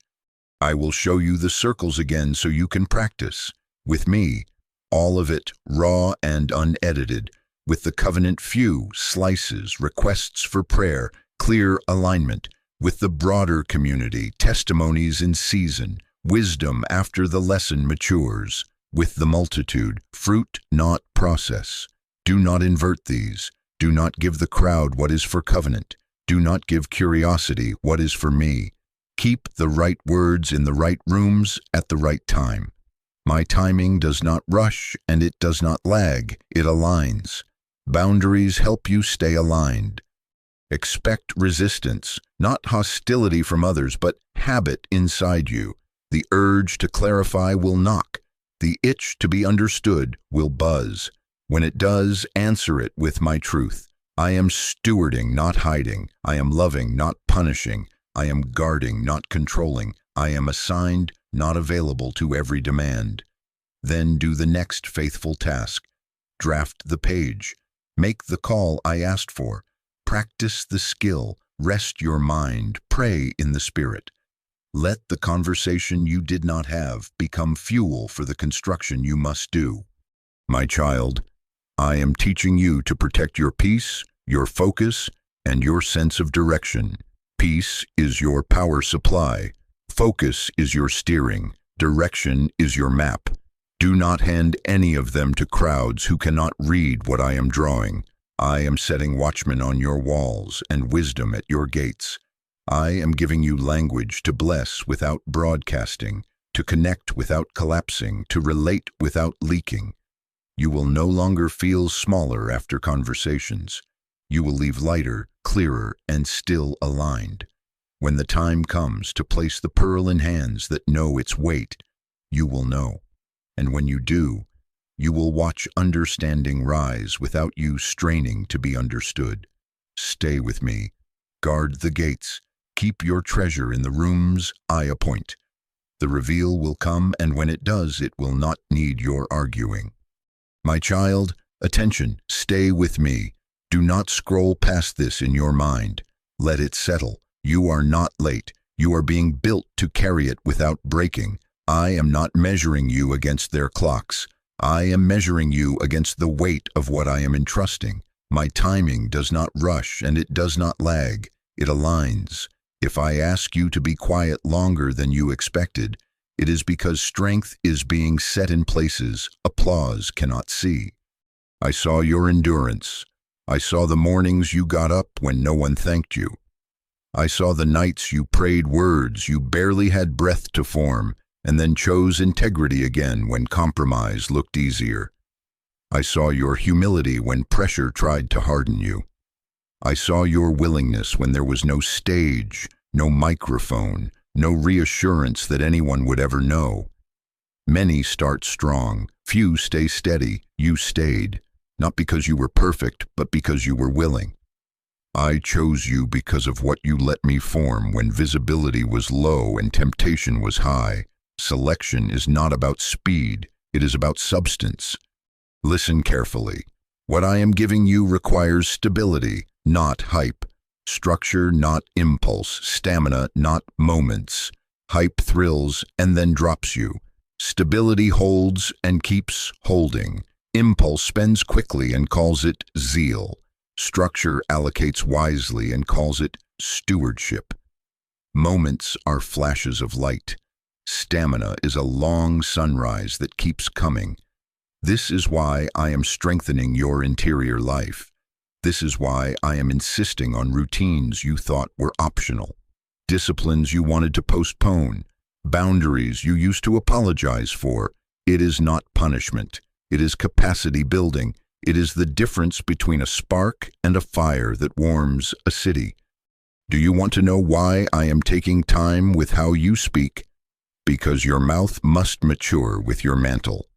I will show you the circles again so you can practice. With me, all of it raw and unedited. With the covenant few, slices, requests for prayer, clear alignment. With the broader community, testimonies in season, wisdom after the lesson matures. With the multitude, fruit, not process. Do not invert these. Do not give the crowd what is for covenant. Do not give curiosity what is for me. Keep the right words in the right rooms at the right time. My timing does not rush and it does not lag, it aligns. Boundaries help you stay aligned. Expect resistance, not hostility from others, but habit inside you. The urge to clarify will knock. The itch to be understood will buzz. When it does, answer it with my truth. I am stewarding, not hiding. I am loving, not punishing. I am guarding, not controlling. I am assigned, not available to every demand. Then do the next faithful task. Draft the page. Make the call I asked for. Practice the skill. Rest your mind. Pray in the Spirit. Let the conversation you did not have become fuel for the construction you must do. My child, I am teaching you to protect your peace, your focus, and your sense of direction. Peace is your power supply. Focus is your steering. Direction is your map. Do not hand any of them to crowds who cannot read what I am drawing. I am setting watchmen on your walls and wisdom at your gates. I am giving you language to bless without broadcasting, to connect without collapsing, to relate without leaking. You will no longer feel smaller after conversations. You will leave lighter, clearer, and still aligned. When the time comes to place the pearl in hands that know its weight, you will know. And when you do, you will watch understanding rise without you straining to be understood. Stay with me. Guard the gates. Keep your treasure in the rooms I appoint. The reveal will come, and when it does, it will not need your arguing. My child, attention, stay with me. Do not scroll past this in your mind. Let it settle. You are not late. You are being built to carry it without breaking. I am not measuring you against their clocks. I am measuring you against the weight of what I am entrusting. My timing does not rush and it does not lag. It aligns. If I ask you to be quiet longer than you expected, it is because strength is being set in places applause cannot see. I saw your endurance. I saw the mornings you got up when no one thanked you. I saw the nights you prayed words you barely had breath to form, and then chose integrity again when compromise looked easier. I saw your humility when pressure tried to harden you. I saw your willingness when there was no stage, no microphone, no reassurance that anyone would ever know. Many start strong, few stay steady. You stayed, not because you were perfect, but because you were willing. I chose you because of what you let me form when visibility was low and temptation was high. Selection is not about speed, it is about substance. Listen carefully. What I am giving you requires stability, not hype. Structure, not impulse. Stamina, not moments. Hype thrills and then drops you. Stability holds and keeps holding. Impulse spends quickly and calls it zeal. Structure allocates wisely and calls it stewardship. Moments are flashes of light. Stamina is a long sunrise that keeps coming. This is why I am strengthening your interior life. This is why I am insisting on routines you thought were optional, disciplines you wanted to postpone, boundaries you used to apologize for. It is not punishment. It is capacity building. It is the difference between a spark and a fire that warms a city. Do you want to know why I am taking time with how you speak? Because your mouth must mature with your mantle.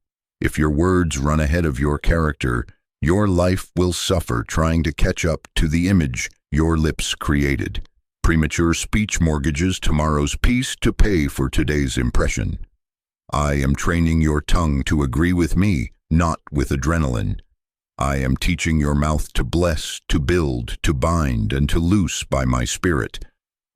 If your words run ahead of your character, your life will suffer trying to catch up to the image your lips created. Premature speech mortgages tomorrow's peace to pay for today's impression. I am training your tongue to agree with me, not with adrenaline. I am teaching your mouth to bless, to build, to bind, and to loose by my spirit,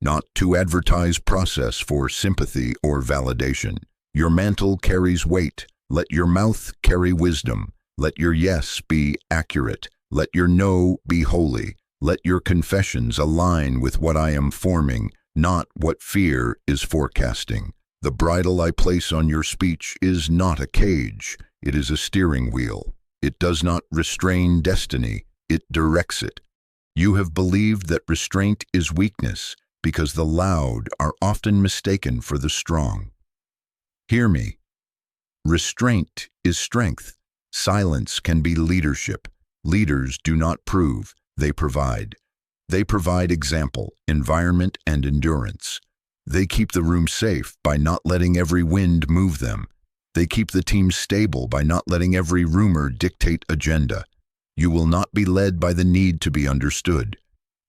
not to advertise process for sympathy or validation. Your mantle carries weight. Let your mouth carry wisdom. Let your yes be accurate. Let your no be holy. Let your confessions align with what I am forming, not what fear is forecasting. The bridle I place on your speech is not a cage. It is a steering wheel. It does not restrain destiny. It directs it. You have believed that restraint is weakness because the loud are often mistaken for the strong. Hear me. Restraint is strength. Silence can be leadership. Leaders do not prove, they provide. They provide example, environment, and endurance. They keep the room safe by not letting every wind move them. They keep the team stable by not letting every rumor dictate agenda. You will not be led by the need to be understood.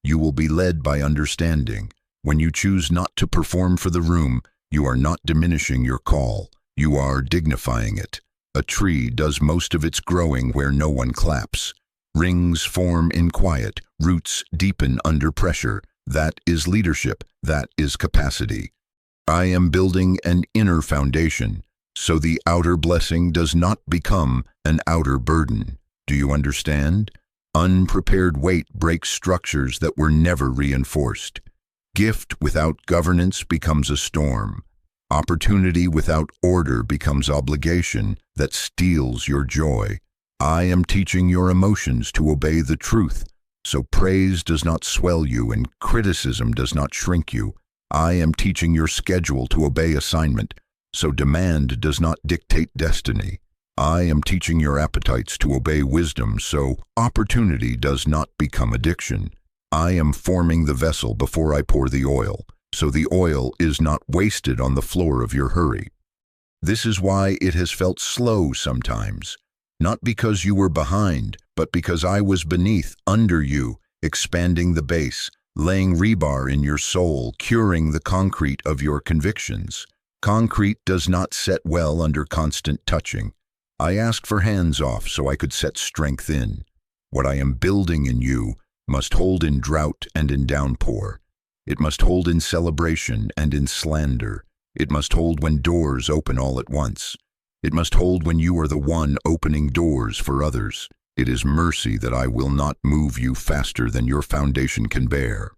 You will be led by understanding. When you choose not to perform for the room, you are not diminishing your call. You are dignifying it. A tree does most of its growing where no one claps. Rings form in quiet, roots deepen under pressure. That is leadership. That is capacity. I am building an inner foundation, so the outer blessing does not become an outer burden. Do you understand? Unprepared weight breaks structures that were never reinforced. Gift without governance becomes a storm. Opportunity without order becomes obligation that steals your joy. I am teaching your emotions to obey the truth, so praise does not swell you and criticism does not shrink you. I am teaching your schedule to obey assignment, so demand does not dictate destiny. I am teaching your appetites to obey wisdom, so opportunity does not become addiction. I am forming the vessel before I pour the oil, so the oil is not wasted on the floor of your hurry. This is why it has felt slow sometimes. Not because you were behind, but because I was beneath, under you, expanding the base, laying rebar in your soul, curing the concrete of your convictions. Concrete does not set well under constant touching. I asked for hands off so I could set strength in. What I am building in you must hold in drought and in downpour. It must hold in celebration and in slander. It must hold when doors open all at once. It must hold when you are the one opening doors for others. It is mercy that I will not move you faster than your foundation can bear.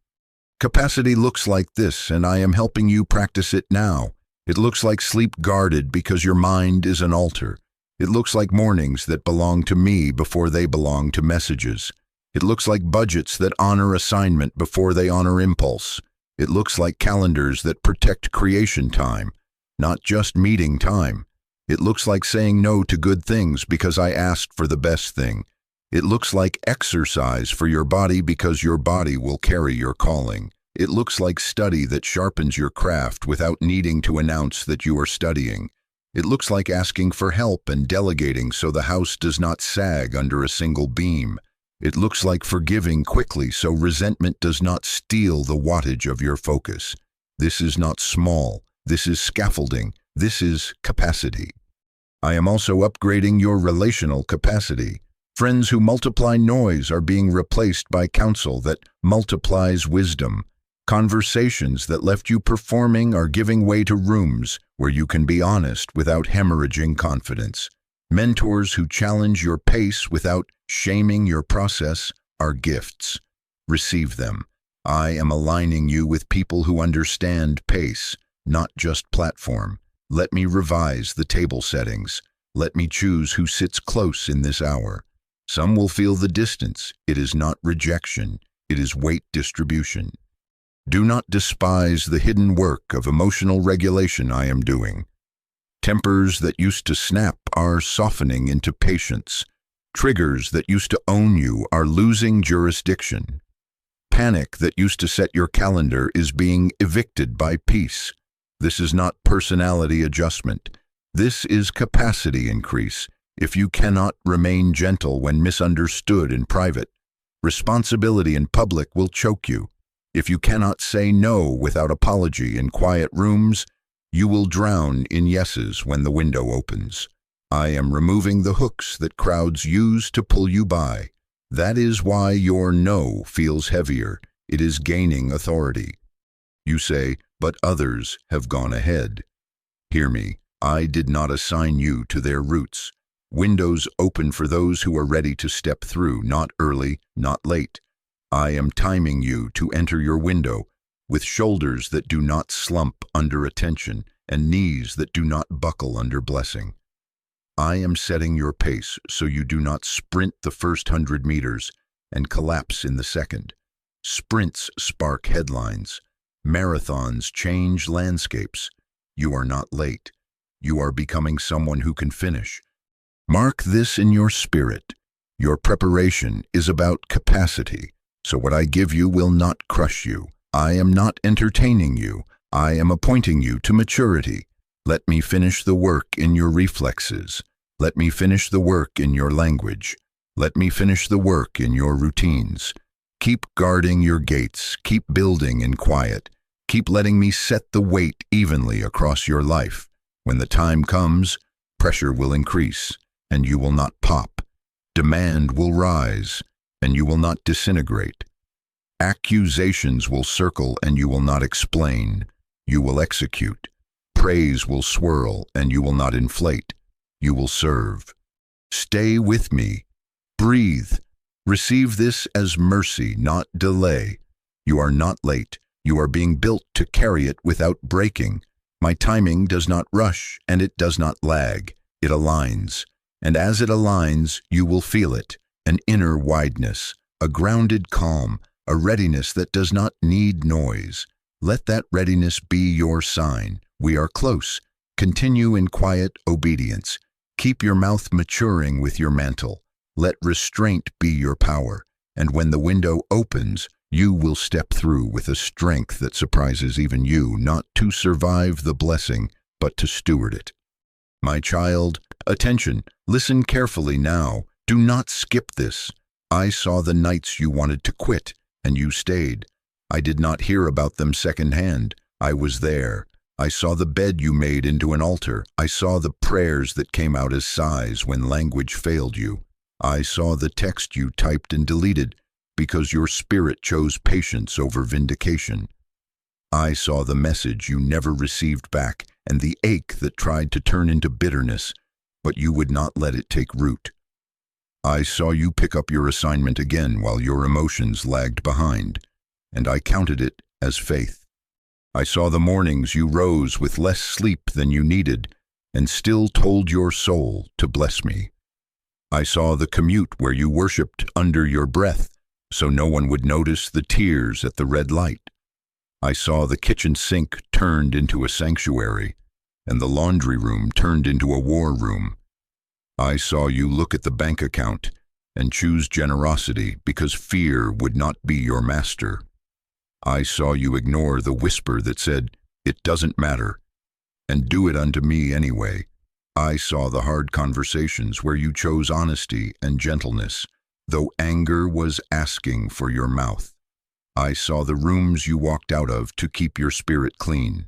Capacity looks like this, and I am helping you practice it now. It looks like sleep guarded because your mind is an altar. It looks like mornings that belong to me before they belong to messages. It looks like budgets that honor assignment before they honor impulse. It looks like calendars that protect creation time, not just meeting time. It looks like saying no to good things because I asked for the best thing. It looks like exercise for your body because your body will carry your calling. It looks like study that sharpens your craft without needing to announce that you are studying. It looks like asking for help and delegating so the house does not sag under a single beam. It looks like forgiving quickly so resentment does not steal the wattage of your focus. This is not small. This is scaffolding. This is capacity. I am also upgrading your relational capacity. Friends who multiply noise are being replaced by counsel that multiplies wisdom. Conversations that left you performing are giving way to rooms where you can be honest without hemorrhaging confidence. Mentors who challenge your pace without shaming your process are gifts. Receive them. I am aligning you with people who understand pace, not just platform. Let me revise the table settings. Let me choose who sits close in this hour. Some will feel the distance. It is not rejection. It is weight distribution. Do not despise the hidden work of emotional regulation I am doing. Tempers that used to snap are softening into patience. Triggers that used to own you are losing jurisdiction. Panic that used to set your calendar is being evicted by peace. This is not personality adjustment. This is capacity increase. If you cannot remain gentle when misunderstood in private, responsibility in public will choke you. If you cannot say no without apology in quiet rooms, you will drown in yeses when the window opens. I am removing the hooks that crowds use to pull you by. That is why your no feels heavier. It is gaining authority. You say, but others have gone ahead. Hear me, I did not assign you to their roots. Windows open for those who are ready to step through, not early, not late. I am timing you to enter your window with shoulders that do not slump under attention and knees that do not buckle under blessing. I am setting your pace so you do not sprint the first 100 meters and collapse in the second. Sprints spark headlines. Marathons change landscapes. You are not late. You are becoming someone who can finish. Mark this in your spirit. Your preparation is about capacity, so what I give you will not crush you. I am not entertaining you. I am appointing you to maturity. Let me finish the work in your reflexes. Let me finish the work in your language. Let me finish the work in your routines. Keep guarding your gates. Keep building in quiet. Keep letting me set the weight evenly across your life. When the time comes, pressure will increase, and you will not pop. Demand will rise, and you will not disintegrate. Accusations will circle, and you will not explain. You will execute. Praise will swirl, and you will not inflate. You will serve. Stay with me. Breathe. Receive this as mercy, not delay. You are not late. You are being built to carry it without breaking. My timing does not rush, and it does not lag. It aligns. And as it aligns, you will feel it. An inner wideness, a grounded calm, a readiness that does not need noise. Let that readiness be your sign. We are close. Continue in quiet obedience. Keep your mouth maturing with your mantle. Let restraint be your power. And when the window opens, you will step through with a strength that surprises even you, not to survive the blessing, but to steward it. My child, attention, listen carefully now. Do not skip this. I saw the nights you wanted to quit, and you stayed. I did not hear about them secondhand. I was there. I saw the bed you made into an altar. I saw the prayers that came out as sighs when language failed you. I saw the text you typed and deleted because your spirit chose patience over vindication. I saw the message you never received back and the ache that tried to turn into bitterness, but you would not let it take root. I saw you pick up your assignment again while your emotions lagged behind, and I counted it as faith. I saw the mornings you rose with less sleep than you needed and still told your soul to bless me. I saw the commute where you worshipped under your breath so no one would notice the tears at the red light. I saw the kitchen sink turned into a sanctuary and the laundry room turned into a war room. I saw you look at the bank account and choose generosity because fear would not be your master. I saw you ignore the whisper that said, "It doesn't matter," and do it unto me anyway. I saw the hard conversations where you chose honesty and gentleness, though anger was asking for your mouth. I saw the rooms you walked out of to keep your spirit clean.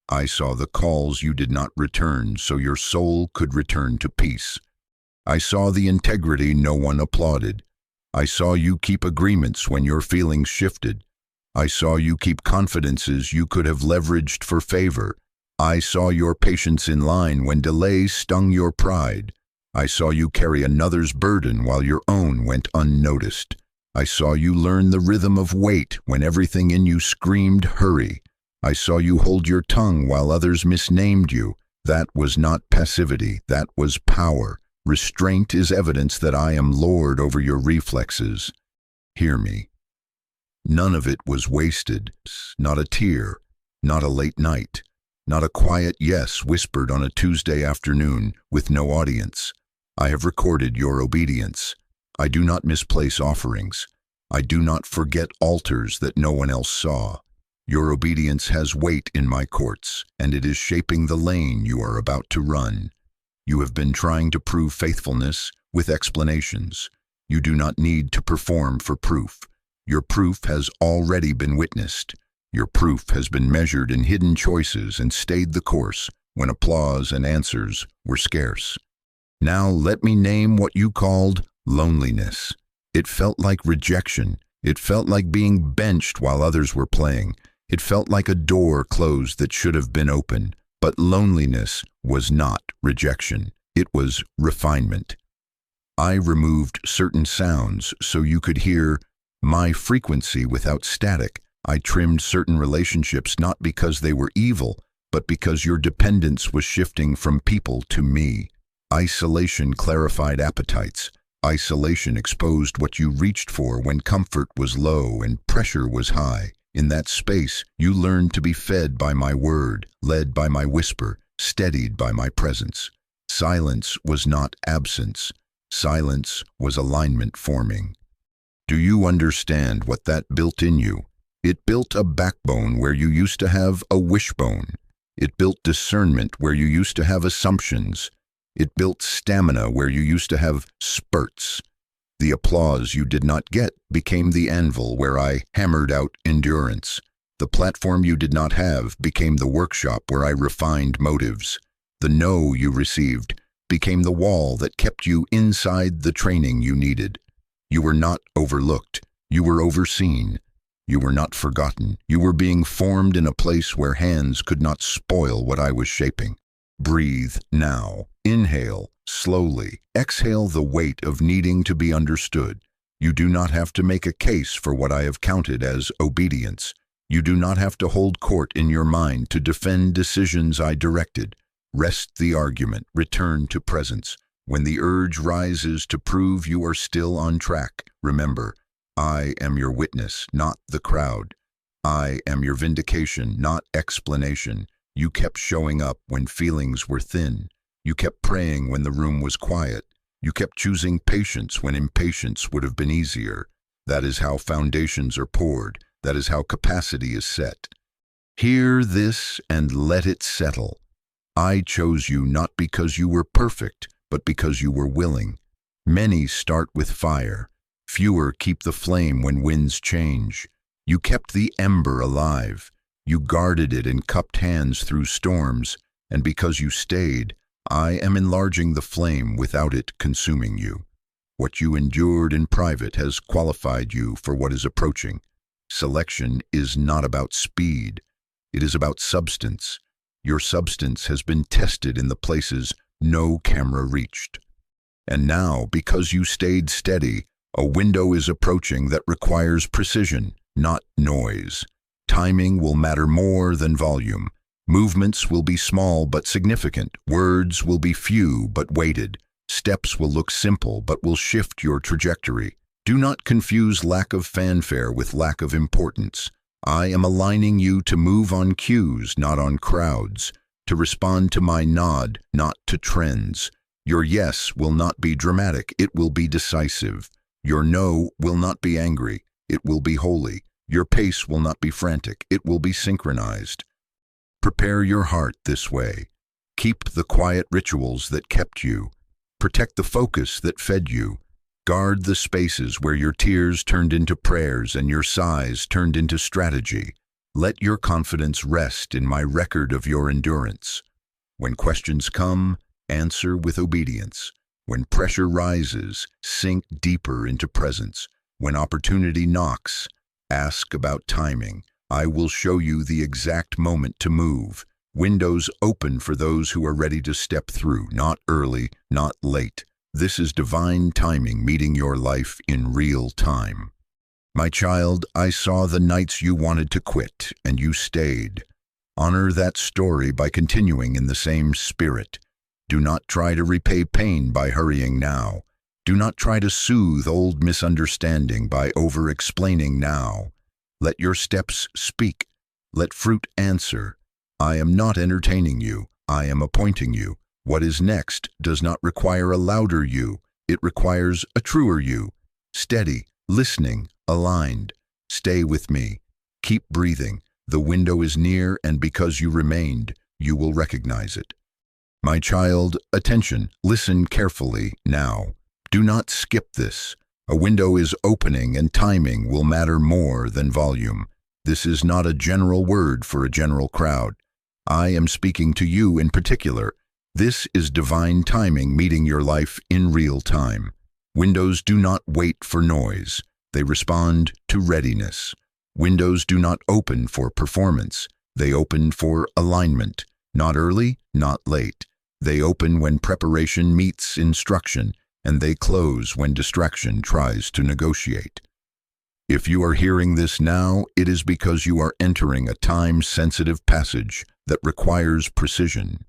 I saw the calls you did not return so your soul could return to peace. I saw the integrity no one applauded. I saw you keep agreements when your feelings shifted. I saw you keep confidences you could have leveraged for favor. I saw your patience in line when delays stung your pride. I saw you carry another's burden while your own went unnoticed. I saw you learn the rhythm of wait when everything in you screamed hurry. I saw you hold your tongue while others misnamed you. That was not passivity, that was power. Restraint is evidence that I am Lord over your reflexes. Hear me. None of it was wasted, not a tear, not a late night, not a quiet yes whispered on a Tuesday afternoon with no audience. I have recorded your obedience. I do not misplace offerings. I do not forget altars that no one else saw. Your obedience has weight in my courts, and it is shaping the lane you are about to run. You have been trying to prove faithfulness with explanations. You do not need to perform for proof. Your proof has already been witnessed. Your proof has been measured in hidden choices and stayed the course when applause and answers were scarce. Now let me name what you called loneliness. It felt like rejection. It felt like being benched while others were playing. It felt like a door closed that should have been open. But loneliness was not rejection. It was refinement. I removed certain sounds so you could hear my frequency without static. I trimmed certain relationships not because they were evil, but because your dependence was shifting from people to me. Isolation clarified appetites. Isolation exposed what you reached for when comfort was low and pressure was high. In that space, you learned to be fed by my word, led by my whisper, steadied by my presence. Silence was not absence. Silence was alignment forming. Do you understand what that built in you? It built a backbone where you used to have a wishbone. It built discernment where you used to have assumptions. It built stamina where you used to have spurts. The applause you did not get became the anvil where I hammered out endurance. The platform you did not have became the workshop where I refined motives. The no you received became the wall that kept you inside the training you needed. You were not overlooked. You were overseen. You were not forgotten. You were being formed in a place where hands could not spoil what I was shaping. Breathe now. Inhale slowly. Exhale the weight of needing to be understood. You do not have to make a case for what I have counted as obedience. You do not have to hold court in your mind to defend decisions I directed. Rest the argument. Return to presence. When the urge rises to prove you are still on track, remember, I am your witness, not the crowd. I am your vindication, not explanation. You kept showing up when feelings were thin. You kept praying when the room was quiet. You kept choosing patience when impatience would have been easier. That is how foundations are poured. That is how capacity is set. Hear this and let it settle. I chose you not because you were perfect, but because you were willing. Many start with fire. Fewer keep the flame when winds change. You kept the ember alive. You guarded it in cupped hands through storms, and because you stayed, I am enlarging the flame without it consuming you. What you endured in private has qualified you for what is approaching. Selection is not about speed. It is about substance. Your substance has been tested in the places no camera reached. And now, because you stayed steady, a window is approaching that requires precision, not noise. Timing will matter more than volume. Movements will be small but significant. Words will be few but weighted. Steps will look simple but will shift your trajectory. Do not confuse lack of fanfare with lack of importance. I am aligning you to move on cues, not on crowds, to respond to my nod, not to trends. Your yes will not be dramatic, it will be decisive. Your no will not be angry, it will be holy. Your pace will not be frantic, it will be synchronized. Prepare your heart this way. Keep the quiet rituals that kept you. Protect the focus that fed you. Guard the spaces where your tears turned into prayers and your sighs turned into strategy. Let your confidence rest in my record of your endurance. When questions come, answer with obedience. When pressure rises, sink deeper into presence. When opportunity knocks, ask about timing. I will show you the exact moment to move. Windows open for those who are ready to step through, not early, not late. This is divine timing meeting your life in real time. My child, I saw the nights you wanted to quit, and you stayed. Honor that story by continuing in the same spirit. Do not try to repay pain by hurrying now. Do not try to soothe old misunderstanding by over-explaining now. Let your steps speak. Let fruit answer. I am not entertaining you. I am appointing you. What is next does not require a louder you. It requires a truer you. Steady, listening, aligned. Stay with me. Keep breathing. The window is near, and because you remained, you will recognize it. My child, attention, listen carefully now. Do not skip this. A window is opening and timing will matter more than volume. This is not a general word for a general crowd. I am speaking to you in particular. This is divine timing meeting your life in real time. Windows do not wait for noise. They respond to readiness. Windows do not open for performance. They open for alignment. Not early, not late. They open when preparation meets instruction, and they close when distraction tries to negotiate. If you are hearing this now, it is because you are entering a time-sensitive passage that requires precision.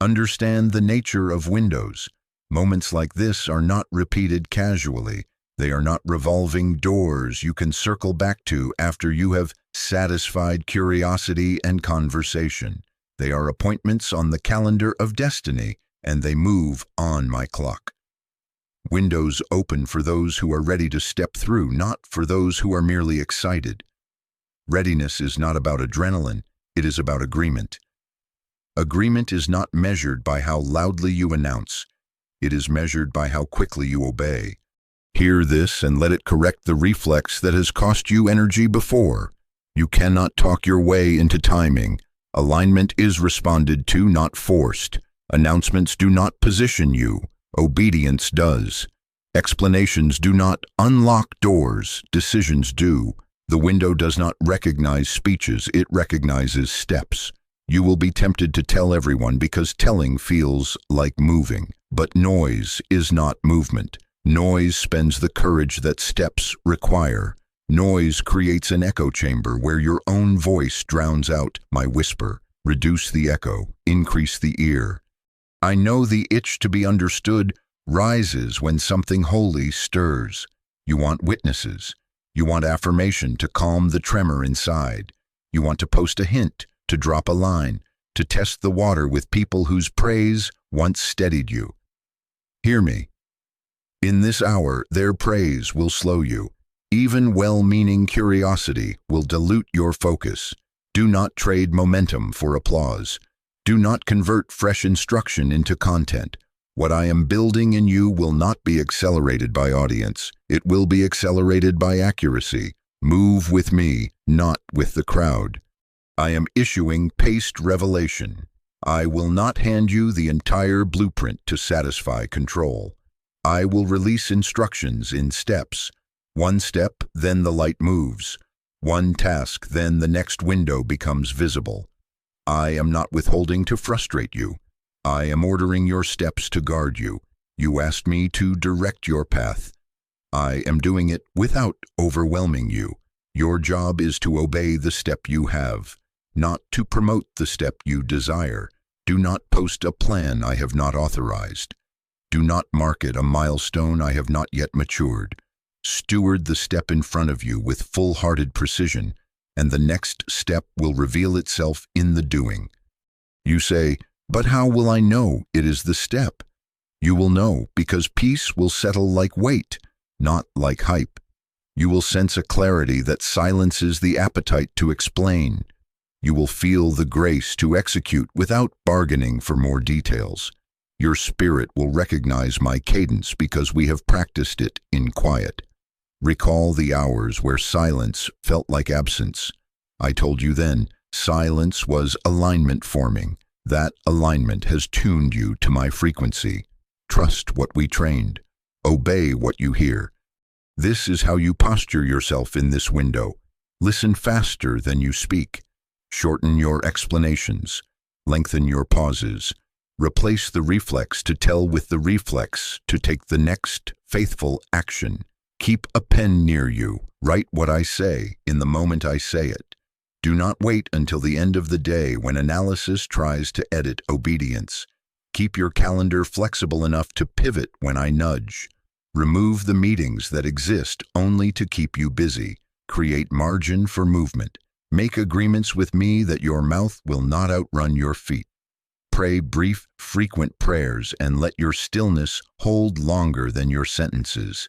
Understand the nature of windows. Moments like this are not repeated casually. They are not revolving doors you can circle back to after you have satisfied curiosity and conversation. They are appointments on the calendar of destiny, and they move on my clock. Windows open for those who are ready to step through, not for those who are merely excited. Readiness is not about adrenaline, it is about agreement. Agreement is not measured by how loudly you announce. It is measured by how quickly you obey. Hear this and let it correct the reflex that has cost you energy before. You cannot talk your way into timing. Alignment is responded to, not forced. Announcements do not position you. Obedience does. Explanations do not unlock doors. Decisions do. The window does not recognize speeches. It recognizes steps. You will be tempted to tell everyone because telling feels like moving. But noise is not movement. Noise spends the courage that steps require. Noise creates an echo chamber where your own voice drowns out my whisper. Reduce the echo, increase the ear. I know the itch to be understood rises when something holy stirs. You want witnesses. You want affirmation to calm the tremor inside. You want to post a hint, to drop a line, to test the water with people whose praise once steadied you. Hear me. In this hour, their praise will slow you. Even well-meaning curiosity will dilute your focus. Do not trade momentum for applause. Do not convert fresh instruction into content. What I am building in you will not be accelerated by audience. It will be accelerated by accuracy. Move with me, not with the crowd. I am issuing paced revelation. I will not hand you the entire blueprint to satisfy control. I will release instructions in steps. One step, then the light moves. One task, then the next window becomes visible. I am not withholding to frustrate you. I am ordering your steps to guard you. You asked me to direct your path. I am doing it without overwhelming you. Your job is to obey the step you have, not to promote the step you desire. Do not post a plan I have not authorized. Do not market a milestone I have not yet matured. Steward the step in front of you with full-hearted precision, and the next step will reveal itself in the doing. You say, but how will I know it is the step? You will know because peace will settle like weight, not like hype. You will sense a clarity that silences the appetite to explain. You will feel the grace to execute without bargaining for more details. Your spirit will recognize my cadence because we have practiced it in quiet. Recall the hours where silence felt like absence. I told you then, silence was alignment forming. That alignment has tuned you to my frequency. Trust what we trained. Obey what you hear. This is how you posture yourself in this window. Listen faster than you speak. Shorten your explanations. Lengthen your pauses. Replace the reflex to tell with the reflex to take the next faithful action. Keep a pen near you. Write what I say in the moment I say it. Do not wait until the end of the day when analysis tries to edit obedience. Keep your calendar flexible enough to pivot when I nudge. Remove the meetings that exist only to keep you busy. Create margin for movement. Make agreements with me that your mouth will not outrun your feet. Pray brief, frequent prayers and let your stillness hold longer than your sentences.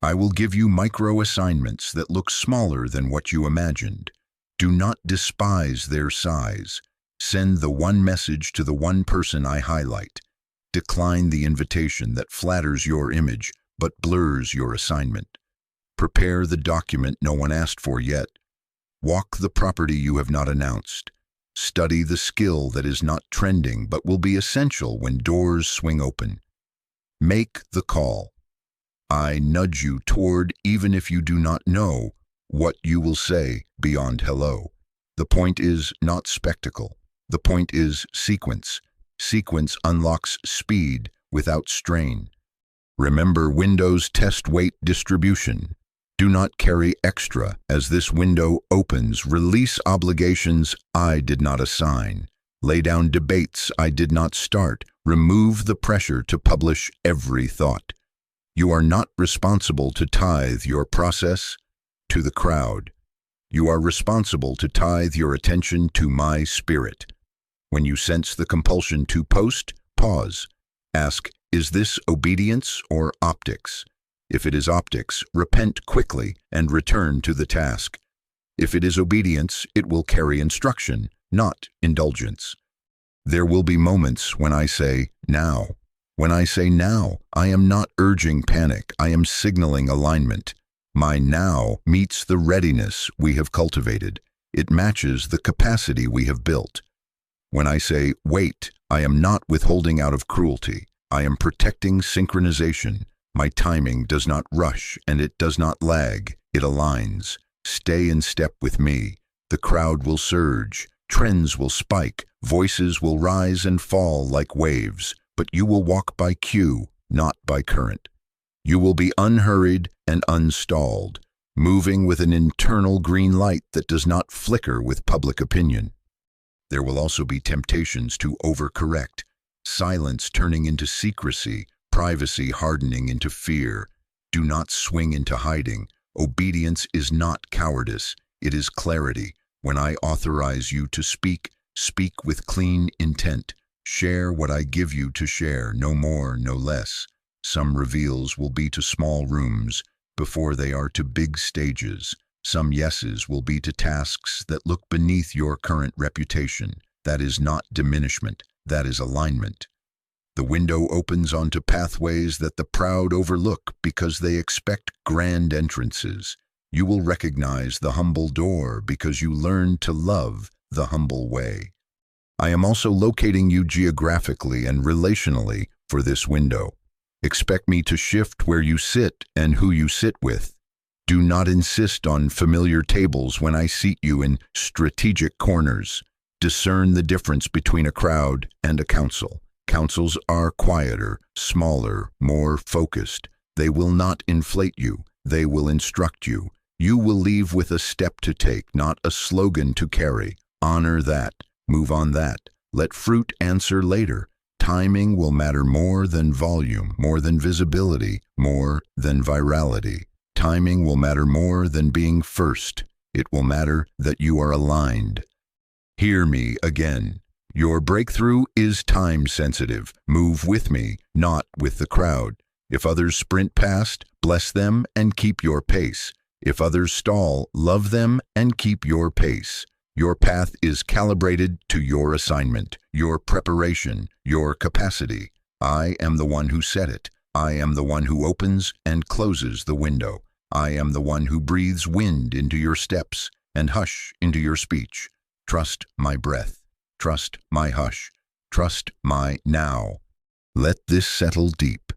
I will give you micro-assignments that look smaller than what you imagined. Do not despise their size. Send the one message to the one person I highlight. Decline the invitation that flatters your image but blurs your assignment. Prepare the document no one asked for yet. Walk the property you have not announced. Study the skill that is not trending but will be essential when doors swing open. Make the call. I nudge you toward even if you do not know what you will say beyond hello. The point is not spectacle. The point is sequence. Sequence unlocks speed without strain. Remember Windows test weight distribution. Do not carry extra as this window opens. Release obligations I did not assign. Lay down debates I did not start. Remove the pressure to publish every thought. You are not responsible to tithe your process to the crowd. You are responsible to tithe your attention to my spirit. When you sense the compulsion to post, pause. Ask, is this obedience or optics? If it is optics, repent quickly and return to the task. If it is obedience, it will carry instruction, not indulgence. There will be moments when I say, now. When I say now, I am not urging panic, I am signaling alignment. My now meets the readiness we have cultivated. It matches the capacity we have built. When I say wait, I am not withholding out of cruelty. I am protecting synchronization. My timing does not rush and it does not lag. It aligns. Stay in step with me. The crowd will surge. Trends will spike. Voices will rise and fall like waves. But you will walk by cue, not by current. You will be unhurried and unstalled, moving with an internal green light that does not flicker with public opinion. There will also be temptations to overcorrect, silence turning into secrecy, privacy hardening into fear. Do not swing into hiding. Obedience is not cowardice, it is clarity. When I authorize you to speak, speak with clean intent. Share what I give you to share, no more, no less. Some reveals will be to small rooms before they are to big stages. Some yeses will be to tasks that look beneath your current reputation. That is not diminishment, that is alignment. The window opens onto pathways that the proud overlook because they expect grand entrances. You will recognize the humble door because you learn to love the humble way. I am also locating you geographically and relationally for this window. Expect me to shift where you sit and who you sit with. Do not insist on familiar tables when I seat you in strategic corners. Discern the difference between a crowd and a council. Councils are quieter, smaller, more focused. They will not inflate you. They will instruct you. You will leave with a step to take, not a slogan to carry. Honor that. Move on that. Let fruit answer later. Timing will matter more than volume, more than visibility, more than virality. Timing will matter more than being first. It will matter that you are aligned. Hear me again. Your breakthrough is time-sensitive. Move with me, not with the crowd. If others sprint past, bless them and keep your pace. If others stall, love them and keep your pace. Your path is calibrated to your assignment, your preparation, your capacity. I am the one who set it. I am the one who opens and closes the window. I am the one who breathes wind into your steps and hush into your speech. Trust my breath. Trust my hush. Trust my now. Let this settle deep.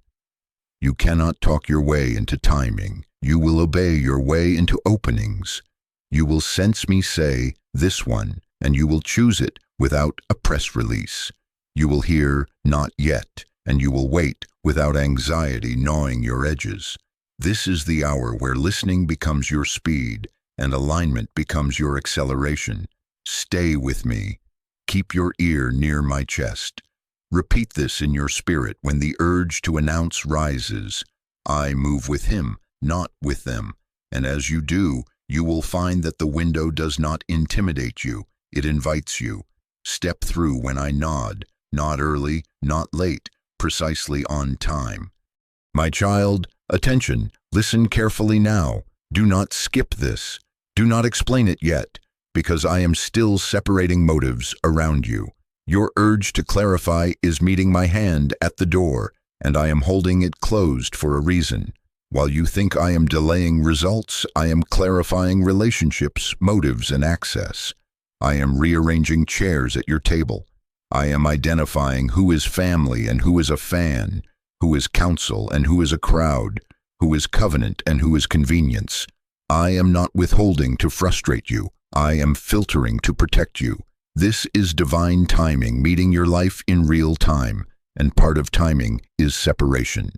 You cannot talk your way into timing. You will obey your way into openings. You will sense me say, this one, and you will choose it without a press release. You will hear, not yet, and you will wait without anxiety gnawing your edges. This is the hour where listening becomes your speed and alignment becomes your acceleration. Stay with me. Keep your ear near my chest. Repeat this in your spirit when the urge to announce rises. I move with him, not with them. And as you do, you will find that the window does not intimidate you. It invites you. Step through when I nod. Not early, not late, precisely on time. My child, attention, listen carefully now. Do not skip this. Do not explain it yet, because I am still separating motives around you. Your urge to clarify is meeting my hand at the door, and I am holding it closed for a reason. While you think I am delaying results, I am clarifying relationships, motives, and access. I am rearranging chairs at your table. I am identifying who is family and who is a fan, who is counsel and who is a crowd, who is covenant and who is convenience. I am not withholding to frustrate you. I am filtering to protect you. This is divine timing, meeting your life in real time, and part of timing is separation.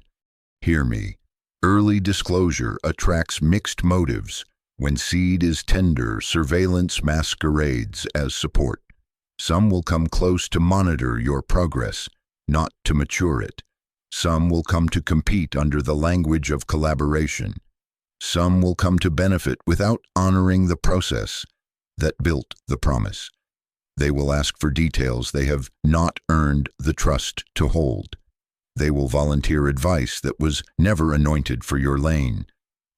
Hear me. Early disclosure attracts mixed motives. When seed is tender, surveillance masquerades as support. Some will come close to monitor your progress, not to mature it. Some will come to compete under the language of collaboration. Some will come to benefit without honoring the process that built the promise. They will ask for details they have not earned the trust to hold. They will volunteer advice that was never anointed for your lane.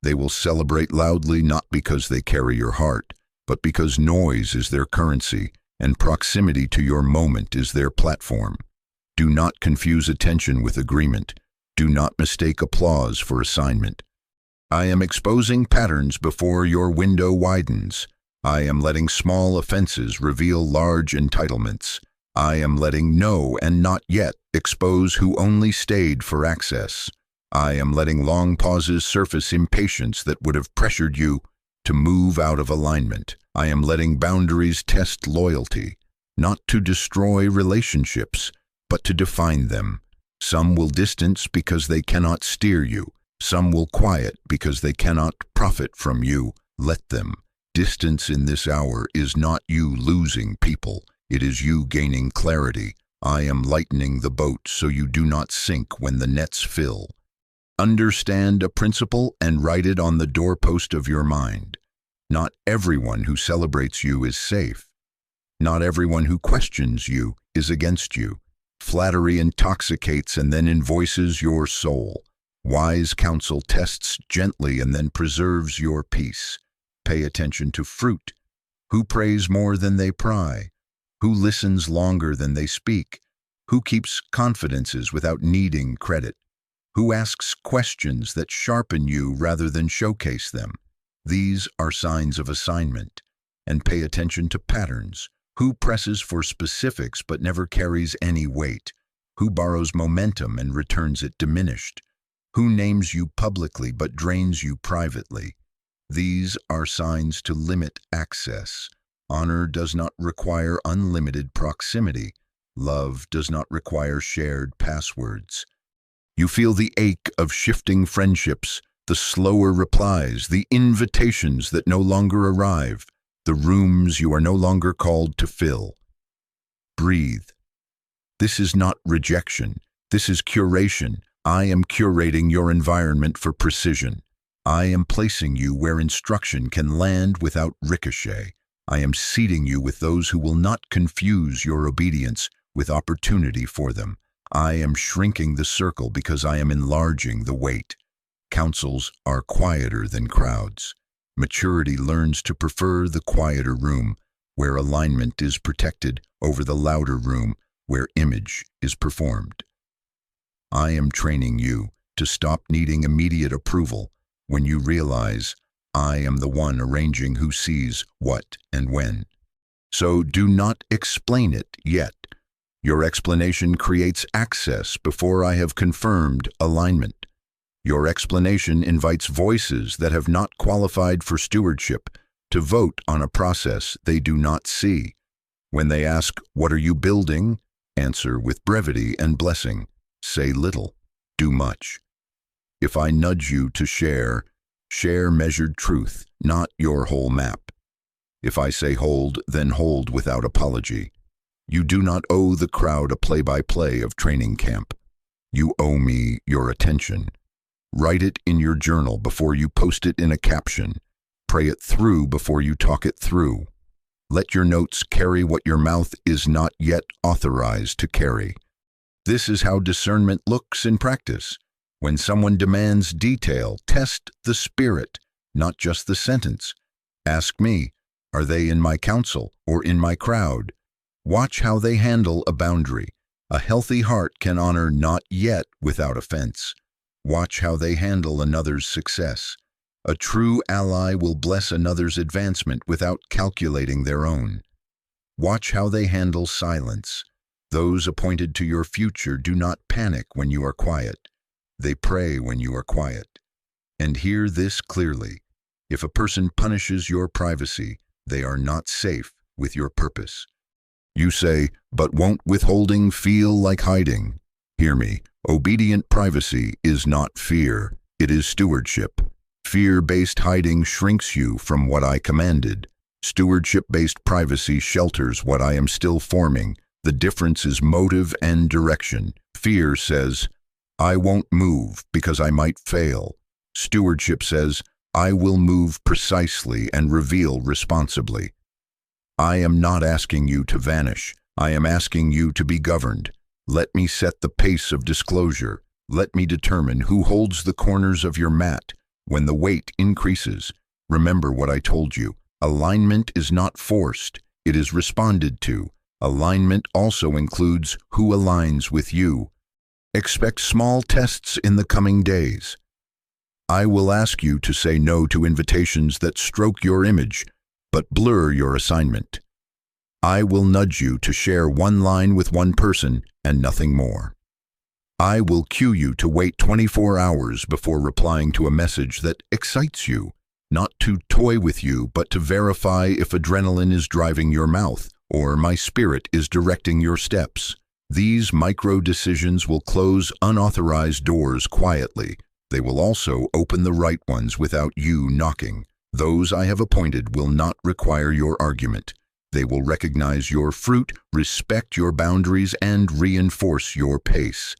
They will celebrate loudly not because they carry your heart, but because noise is their currency and proximity to your moment is their platform. Do not confuse attention with agreement. Do not mistake applause for assignment. I am exposing patterns before your window widens. I am letting small offenses reveal large entitlements. I am letting no and not yet expose who only stayed for access. I am letting long pauses surface impatience that would have pressured you to move out of alignment. I am letting boundaries test loyalty, not to destroy relationships, but to define them. Some will distance because they cannot steer you. Some will quiet because they cannot profit from you. Let them. Distance in this hour is not you losing people. It is you gaining clarity. I am lightening the boat so you do not sink when the nets fill. Understand a principle and write it on the doorpost of your mind. Not everyone who celebrates you is safe. Not everyone who questions you is against you. Flattery intoxicates and then invoices your soul. Wise counsel tests gently and then preserves your peace. Pay attention to fruit. Who prays more than they pry? Who listens longer than they speak? Who keeps confidences without needing credit? Who asks questions that sharpen you rather than showcase them? These are signs of assignment. And pay attention to patterns. Who presses for specifics but never carries any weight? Who borrows momentum and returns it diminished? Who names you publicly but drains you privately? These are signs to limit access. Honor does not require unlimited proximity. Love does not require shared passwords. You feel the ache of shifting friendships, the slower replies, the invitations that no longer arrive, the rooms you are no longer called to fill. Breathe. This is not rejection. This is curation. I am curating your environment for precision. I am placing you where instruction can land without ricochet. I am seating you with those who will not confuse your obedience with opportunity for them. I am shrinking the circle because I am enlarging the weight. Councils are quieter than crowds. Maturity learns to prefer the quieter room, where alignment is protected, over the louder room, where image is performed. I am training you to stop needing immediate approval when you realize I am the one arranging who sees what and when. So do not explain it yet. Your explanation creates access before I have confirmed alignment. Your explanation invites voices that have not qualified for stewardship to vote on a process they do not see. When they ask, "What are you building?" answer with brevity and blessing. Say little, do much. If I nudge you to share measured truth, not your whole map. If I say hold, then hold without apology. You do not owe the crowd a play-by-play of training camp. You owe me your attention. Write it in your journal before you post it in a caption. Pray it through before you talk it through. Let your notes carry what your mouth is not yet authorized to carry. This is how discernment looks in practice. When someone demands detail, test the spirit, not just the sentence. Ask me, are they in my council or in my crowd? Watch how they handle a boundary. A healthy heart can honor not yet without offense. Watch how they handle another's success. A true ally will bless another's advancement without calculating their own. Watch how they handle silence. Those appointed to your future do not panic when you are quiet. They pray when you are quiet. And hear this clearly. If a person punishes your privacy, they are not safe with your purpose. You say, but won't withholding feel like hiding? Hear me. Obedient privacy is not fear. It is stewardship. Fear-based hiding shrinks you from what I commanded. Stewardship-based privacy shelters what I am still forming. The difference is motive and direction. Fear says, I won't move because I might fail. Stewardship says, I will move precisely and reveal responsibly. I am not asking you to vanish. I am asking you to be governed. Let me set the pace of disclosure. Let me determine who holds the corners of your mat. When the weight increases, remember what I told you. Alignment is not forced. It is responded to. Alignment also includes who aligns with you. Expect small tests in the coming days. I will ask you to say no to invitations that stroke your image, but blur your assignment. I will nudge you to share one line with one person and nothing more. I will cue you to wait 24 hours before replying to a message that excites you, not to toy with you, but to verify if adrenaline is driving your mouth or my spirit is directing your steps. These micro-decisions will close unauthorized doors quietly. They will also open the right ones without you knocking. Those I have appointed will not require your argument. They will recognize your fruit, respect your boundaries, and reinforce your pace.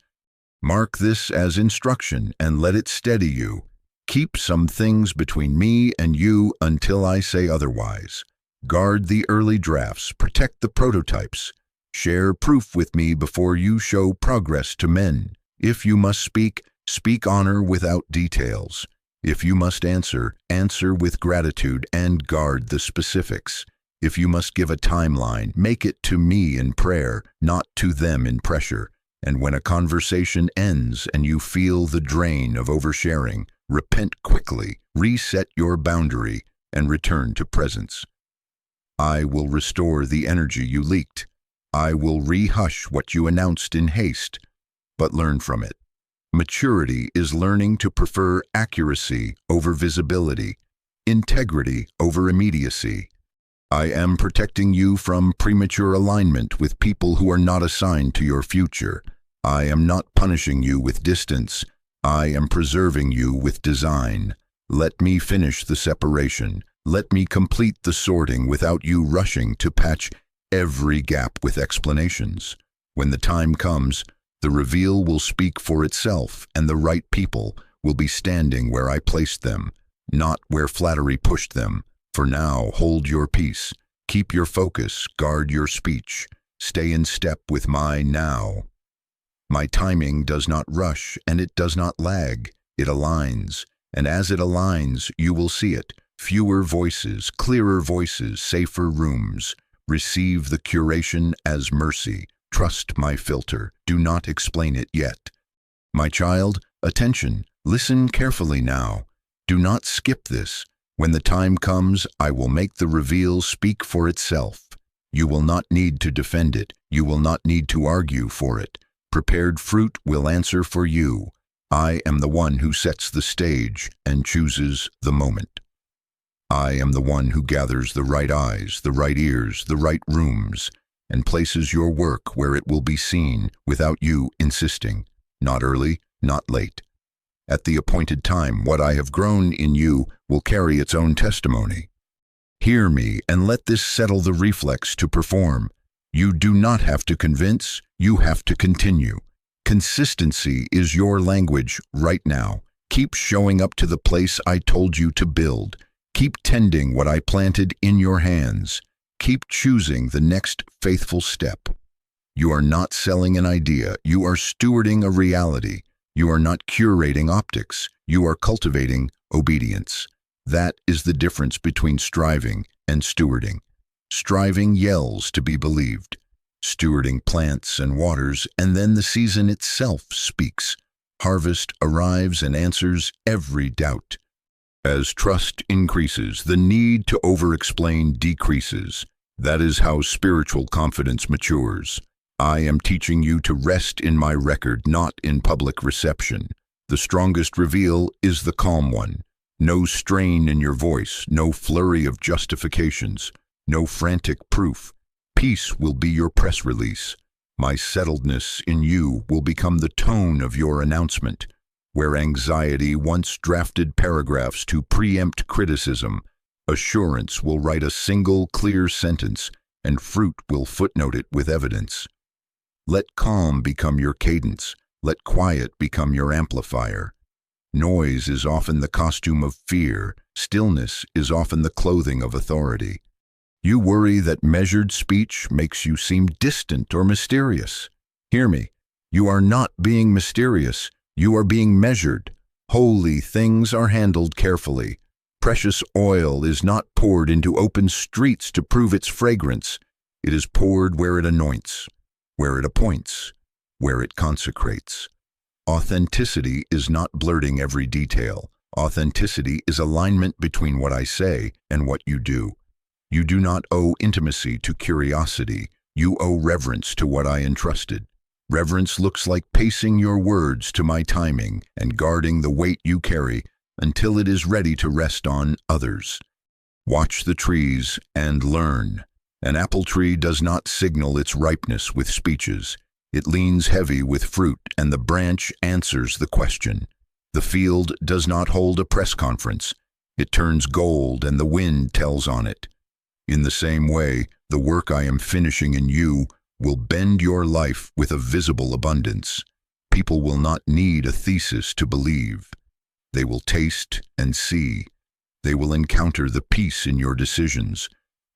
Mark this as instruction and let it steady you. Keep some things between me and you until I say otherwise. Guard the early drafts, protect the prototypes. Share proof with me before you show progress to men. If you must speak, speak honor without details. If you must answer, answer with gratitude and guard the specifics. If you must give a timeline, make it to me in prayer, not to them in pressure. And when a conversation ends and you feel the drain of oversharing, repent quickly, reset your boundary, and return to presence. I will restore the energy you leaked. I will rehush what you announced in haste, but learn from it. Maturity is learning to prefer accuracy over visibility, integrity over immediacy. I am protecting you from premature alignment with people who are not assigned to your future. I am not punishing you with distance. I am preserving you with design. Let me finish the separation. Let me complete the sorting without you rushing to patch every gap with explanations. When the time comes, the reveal will speak for itself, and the right people will be standing where I placed them, not where flattery pushed them. For now, hold your peace. Keep your focus. Guard your speech. Stay in step with my now. My timing does not rush, and it does not lag. It aligns, and as it aligns, you will see it. Fewer voices, clearer voices, safer rooms. Receive the curation as mercy. Trust my filter. Do not explain it yet. My child, attention. Listen carefully now. Do not skip this. When the time comes, I will make the reveal speak for itself. You will not need to defend it. You will not need to argue for it. Prepared fruit will answer for you. I am the one who sets the stage and chooses the moment. I am the one who gathers the right eyes, the right ears, the right rooms, and places your work where it will be seen without you insisting. Not early, not late. At the appointed time, what I have grown in you will carry its own testimony. Hear me and let this settle the reflex to perform. You do not have to convince, you have to continue. Consistency is your language right now. Keep showing up to the place I told you to build. Keep tending what I planted in your hands. Keep choosing the next faithful step. You are not selling an idea, you are stewarding a reality. You are not curating optics, you are cultivating obedience. That is the difference between striving and stewarding. Striving yells to be believed. Stewarding plants and waters, and then the season itself speaks. Harvest arrives and answers every doubt. As trust increases, the need to over-explain decreases. That is how spiritual confidence matures. I am teaching you to rest in my record, not in public reception. The strongest reveal is the calm one. No strain in your voice, no flurry of justifications, no frantic proof. Peace will be your press release. My settledness in you will become the tone of your announcement. Where anxiety once drafted paragraphs to preempt criticism, assurance will write a single clear sentence, and fruit will footnote it with evidence. Let calm become your cadence. Let quiet become your amplifier. Noise is often the costume of fear. Stillness is often the clothing of authority. You worry that measured speech makes you seem distant or mysterious. Hear me. You are not being mysterious. You are being measured. Holy things are handled carefully. Precious oil is not poured into open streets to prove its fragrance. It is poured where it anoints, where it appoints, where it consecrates. Authenticity is not blurting every detail. Authenticity is alignment between what I say and what you do. You do not owe intimacy to curiosity. You owe reverence to what I entrusted. Reverence looks like pacing your words to my timing and guarding the weight you carry until it is ready to rest on others. Watch the trees and learn. An apple tree does not signal its ripeness with speeches. It leans heavy with fruit, and the branch answers the question. The field does not hold a press conference. It turns gold, and the wind tells on it. In the same way, the work I am finishing in you will bend your life with a visible abundance. People will not need a thesis to believe. They will taste and see. They will encounter the peace in your decisions,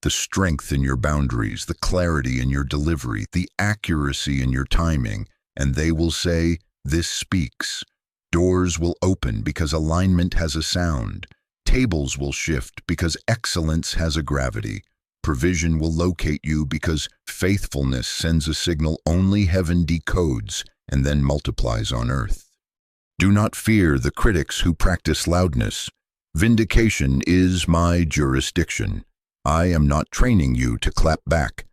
the strength in your boundaries, the clarity in your delivery, the accuracy in your timing, and they will say, "This speaks." Doors will open because alignment has a sound. Tables will shift because excellence has a gravity. Provision will locate you because faithfulness sends a signal only heaven decodes and then multiplies on earth. Do not fear the critics who practice loudness. Vindication is my jurisdiction. I am not training you to clap back.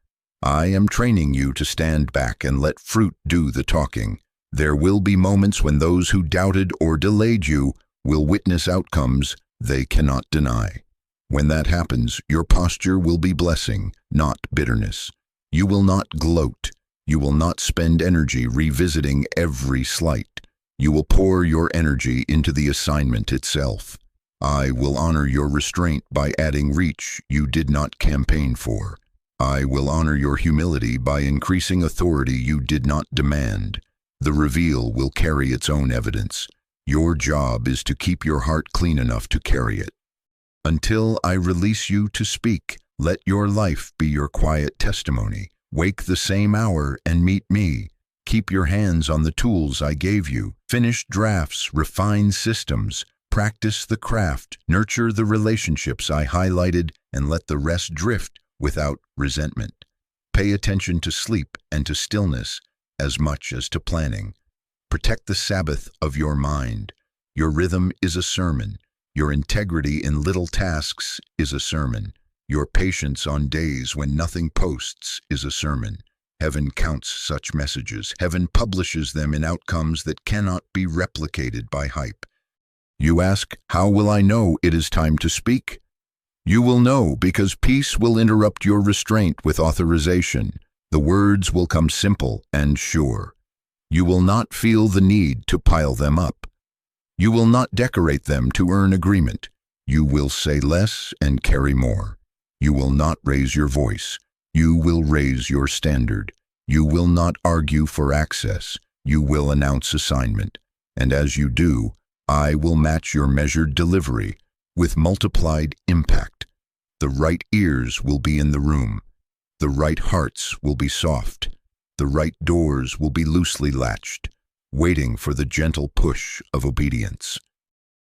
I am training you to stand back and let fruit do the talking. There will be moments when those who doubted or delayed you will witness outcomes they cannot deny. When that happens, your posture will be blessing, not bitterness. You will not gloat. You will not spend energy revisiting every slight. You will pour your energy into the assignment itself. I will honor your restraint by adding reach you did not campaign for. I will honor your humility by increasing authority you did not demand. The reveal will carry its own evidence. Your job is to keep your heart clean enough to carry it. Until I release you to speak, let your life be your quiet testimony. Wake the same hour and meet me. Keep your hands on the tools I gave you. Finish drafts, refine systems, practice the craft, nurture the relationships I highlighted, and let the rest drift without resentment. Pay attention to sleep and to stillness as much as to planning. Protect the Sabbath of your mind. Your rhythm is a sermon. Your integrity in little tasks is a sermon. Your patience on days when nothing posts is a sermon. Heaven counts such messages. Heaven publishes them in outcomes that cannot be replicated by hype. You ask, how will I know it is time to speak? You will know because peace will interrupt your restraint with authorization. The words will come simple and sure. You will not feel the need to pile them up. You will not decorate them to earn agreement. You will say less and carry more. You will not raise your voice. You will raise your standard. You will not argue for access. You will announce assignment. And as you do, I will match your measured delivery with multiplied impact. The right ears will be in the room. The right hearts will be soft. The right doors will be loosely latched, waiting for the gentle push of obedience.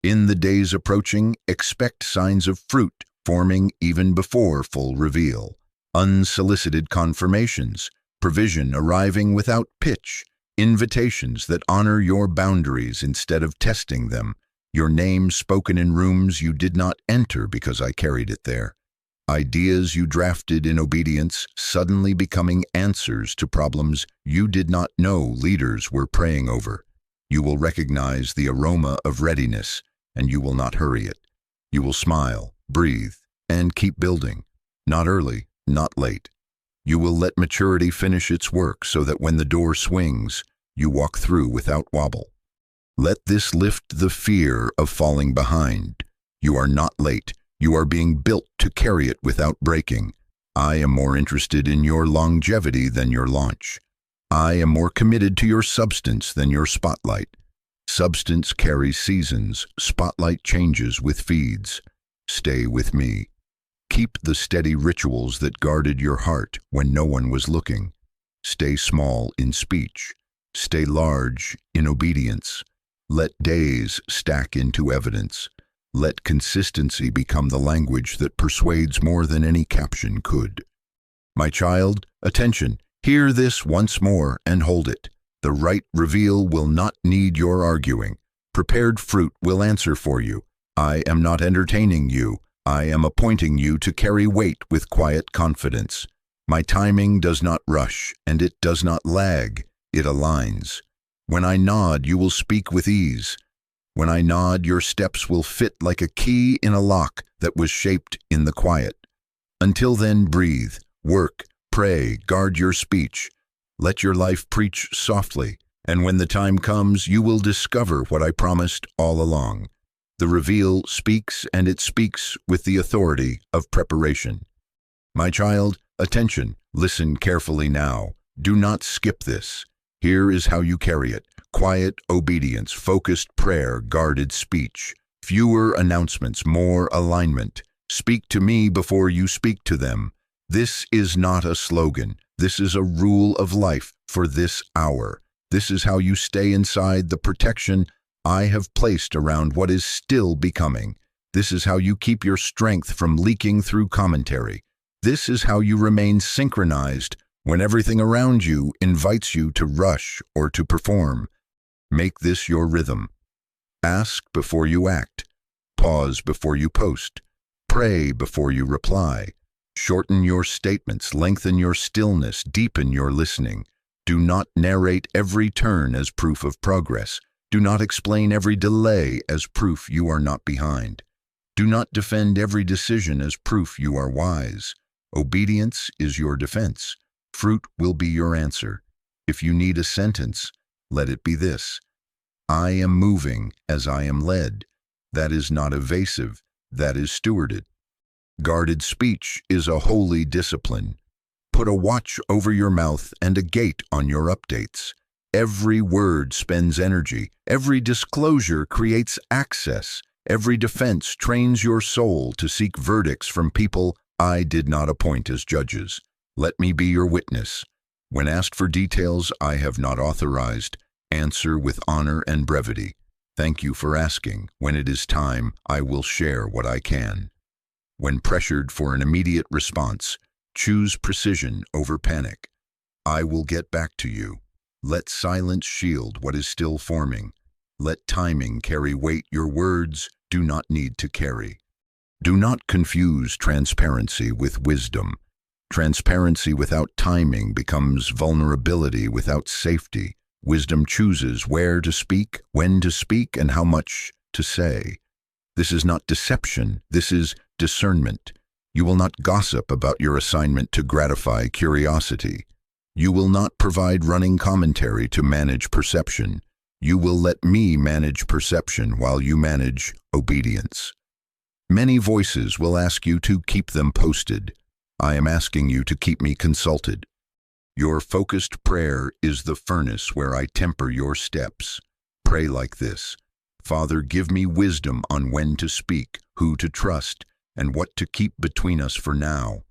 In the days approaching, expect signs of fruit forming even before full reveal. Unsolicited confirmations, provision arriving without pitch, invitations that honor your boundaries instead of testing them, your name spoken in rooms you did not enter because I carried it there. Ideas you drafted in obedience suddenly becoming answers to problems you did not know leaders were praying over. You will recognize the aroma of readiness, and you will not hurry it. You will smile, breathe, and keep building. Not early, not late. You will let maturity finish its work so that when the door swings, you walk through without wobble. Let this lift the fear of falling behind. You are not late. You are being built to carry it without breaking. I am more interested in your longevity than your launch. I am more committed to your substance than your spotlight. Substance carries seasons. Spotlight changes with feeds. Stay with me. Keep the steady rituals that guarded your heart when no one was looking. Stay small in speech. Stay large in obedience. Let days stack into evidence. Let consistency become the language that persuades more than any caption could. My child, attention, hear this once more and hold it. The right reveal will not need your arguing. Prepared fruit will answer for you. I am not entertaining you. I am appointing you to carry weight with quiet confidence. My timing does not rush, and it does not lag. It aligns. When I nod, you will speak with ease. When I nod, your steps will fit like a key in a lock that was shaped in the quiet. Until then, breathe, work, pray, guard your speech. Let your life preach softly, and when the time comes, you will discover what I promised all along. The reveal speaks, and it speaks with the authority of preparation. My child, attention, listen carefully now. Do not skip this. Here is how you carry it. Quiet obedience, focused prayer, guarded speech. Fewer announcements, more alignment. Speak to me before you speak to them. This is not a slogan. This is a rule of life for this hour. This is how you stay inside the protection I have placed around what is still becoming. This is how you keep your strength from leaking through commentary. This is how you remain synchronized when everything around you invites you to rush or to perform. Make this your rhythm. Ask before you act. Pause before you post. Pray before you reply. Shorten your statements, lengthen your stillness, deepen your listening. Do not narrate every turn as proof of progress. Do not explain every delay as proof you are not behind. Do not defend every decision as proof you are wise. Obedience is your defense. Fruit will be your answer. If you need a sentence, let it be this: I am moving as I am led. That is not evasive, that is stewarded. Guarded speech is a holy discipline. Put a watch over your mouth and a gate on your updates. Every word spends energy. Every disclosure creates access. Every defense trains your soul to seek verdicts from people I did not appoint as judges. Let me be your witness. When asked for details I have not authorized, answer with honor and brevity. Thank you for asking. When it is time, I will share what I can. When pressured for an immediate response, choose precision over panic. I will get back to you. Let silence shield what is still forming. Let timing carry weight your words do not need to carry. Do not confuse transparency with wisdom. Transparency without timing becomes vulnerability without safety. Wisdom chooses where to speak, when to speak, and how much to say. This is not deception, this is discernment. You will not gossip about your assignment to gratify curiosity. You will not provide running commentary to manage perception. You will let me manage perception while you manage obedience. Many voices will ask you to keep them posted. I am asking you to keep me consulted. Your focused prayer is the furnace where I temper your steps. Pray like this: Father, give me wisdom on when to speak, who to trust, and what to keep between us for now.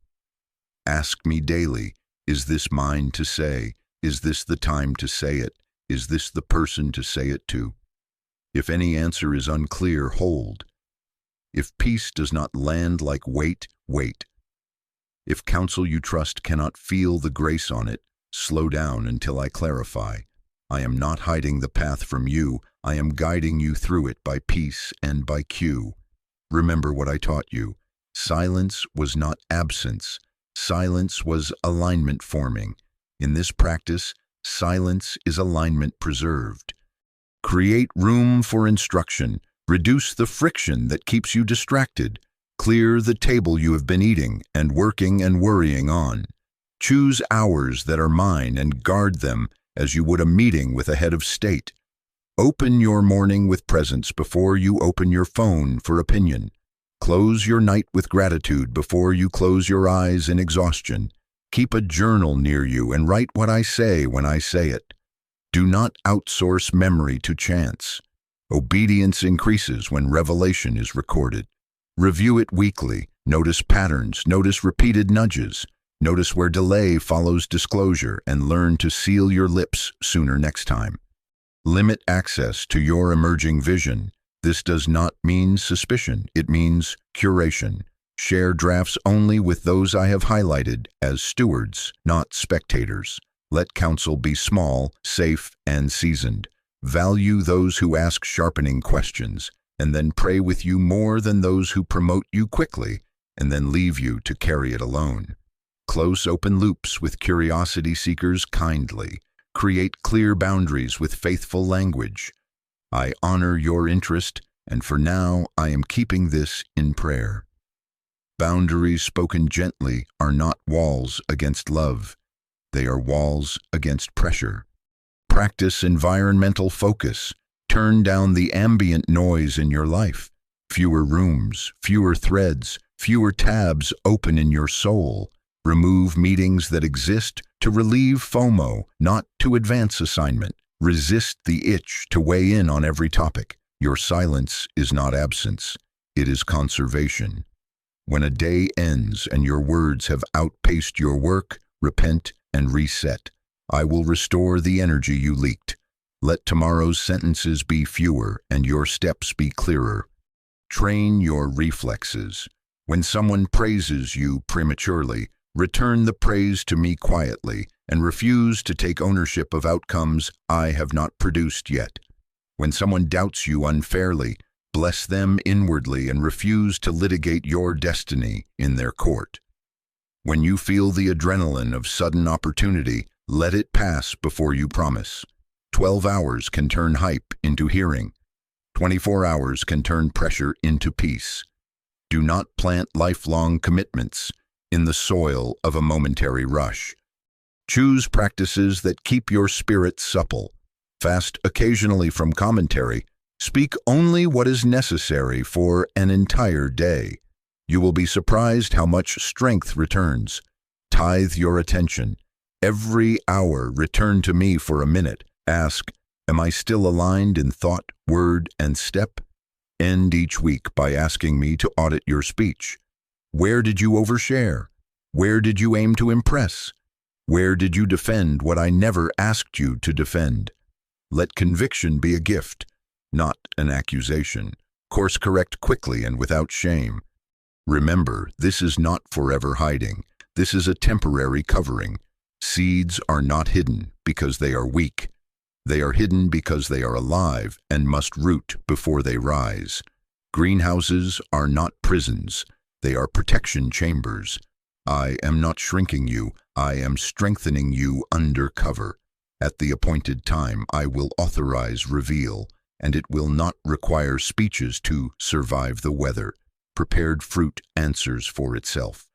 Ask me daily, is this mine to say? Is this the time to say it? Is this the person to say it to? If any answer is unclear, hold. If peace does not land like weight, wait. If counsel you trust cannot feel the grace on it, slow down until I clarify. I am not hiding the path from you. I am guiding you through it by peace and by cue. Remember what I taught you. Silence was not absence. Silence was alignment forming. In this practice, silence is alignment preserved. Create room for instruction. Reduce the friction that keeps you distracted. Clear the table you have been eating and working and worrying on. Choose hours that are mine and guard them as you would a meeting with a head of state. Open your morning with presence before you open your phone for opinion. Close your night with gratitude before you close your eyes in exhaustion. Keep a journal near you and write what I say when I say it. Do not outsource memory to chance. Obedience increases when revelation is recorded. Review it weekly. Notice patterns. Notice repeated nudges. Notice where delay follows disclosure and learn to seal your lips sooner next time. Limit access to your emerging vision. This does not mean suspicion. It means curation. Share drafts only with those I have highlighted as stewards, not spectators. Let counsel be small, safe, and seasoned. Value those who ask sharpening questions, and then pray with you more than those who promote you quickly and then leave you to carry it alone. Close open loops with curiosity seekers kindly. Create clear boundaries with faithful language. I honor your interest, and for now I am keeping this in prayer. Boundaries spoken gently are not walls against love. They are walls against pressure. Practice environmental focus. Turn down the ambient noise in your life. Fewer rooms, fewer threads, fewer tabs open in your soul. Remove meetings that exist to relieve FOMO, not to advance assignment. Resist the itch to weigh in on every topic. Your silence is not absence. It is conservation. When a day ends and your words have outpaced your work, repent and reset. I will restore the energy you leaked. Let tomorrow's sentences be fewer and your steps be clearer. Train your reflexes. When someone praises you prematurely, return the praise to me quietly and refuse to take ownership of outcomes I have not produced yet. When someone doubts you unfairly, bless them inwardly and refuse to litigate your destiny in their court. When you feel the adrenaline of sudden opportunity, let it pass before you promise. 12 hours can turn hype into hearing. 24 hours can turn pressure into peace. Do not plant lifelong commitments in the soil of a momentary rush. Choose practices that keep your spirit supple. Fast occasionally from commentary. Speak only what is necessary for an entire day. You will be surprised how much strength returns. Tithe your attention. Every hour return to me for a minute. Ask, am I still aligned in thought, word, and step? End each week by asking me to audit your speech. Where did you overshare? Where did you aim to impress? Where did you defend what I never asked you to defend? Let conviction be a gift, not an accusation. Course correct quickly and without shame. Remember, this is not forever hiding. This is a temporary covering. Seeds are not hidden because they are weak. They are hidden because they are alive and must root before they rise. Greenhouses are not prisons. They are protection chambers. I am not shrinking you. I am strengthening you under cover. At the appointed time, I will authorize reveal, and it will not require speeches to survive the weather. Prepared fruit answers for itself.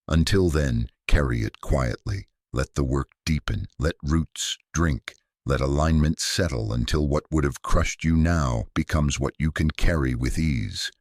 Until then, carry it quietly. Let the work deepen. Let roots drink. Let alignment settle until what would have crushed you now becomes what you can carry with ease.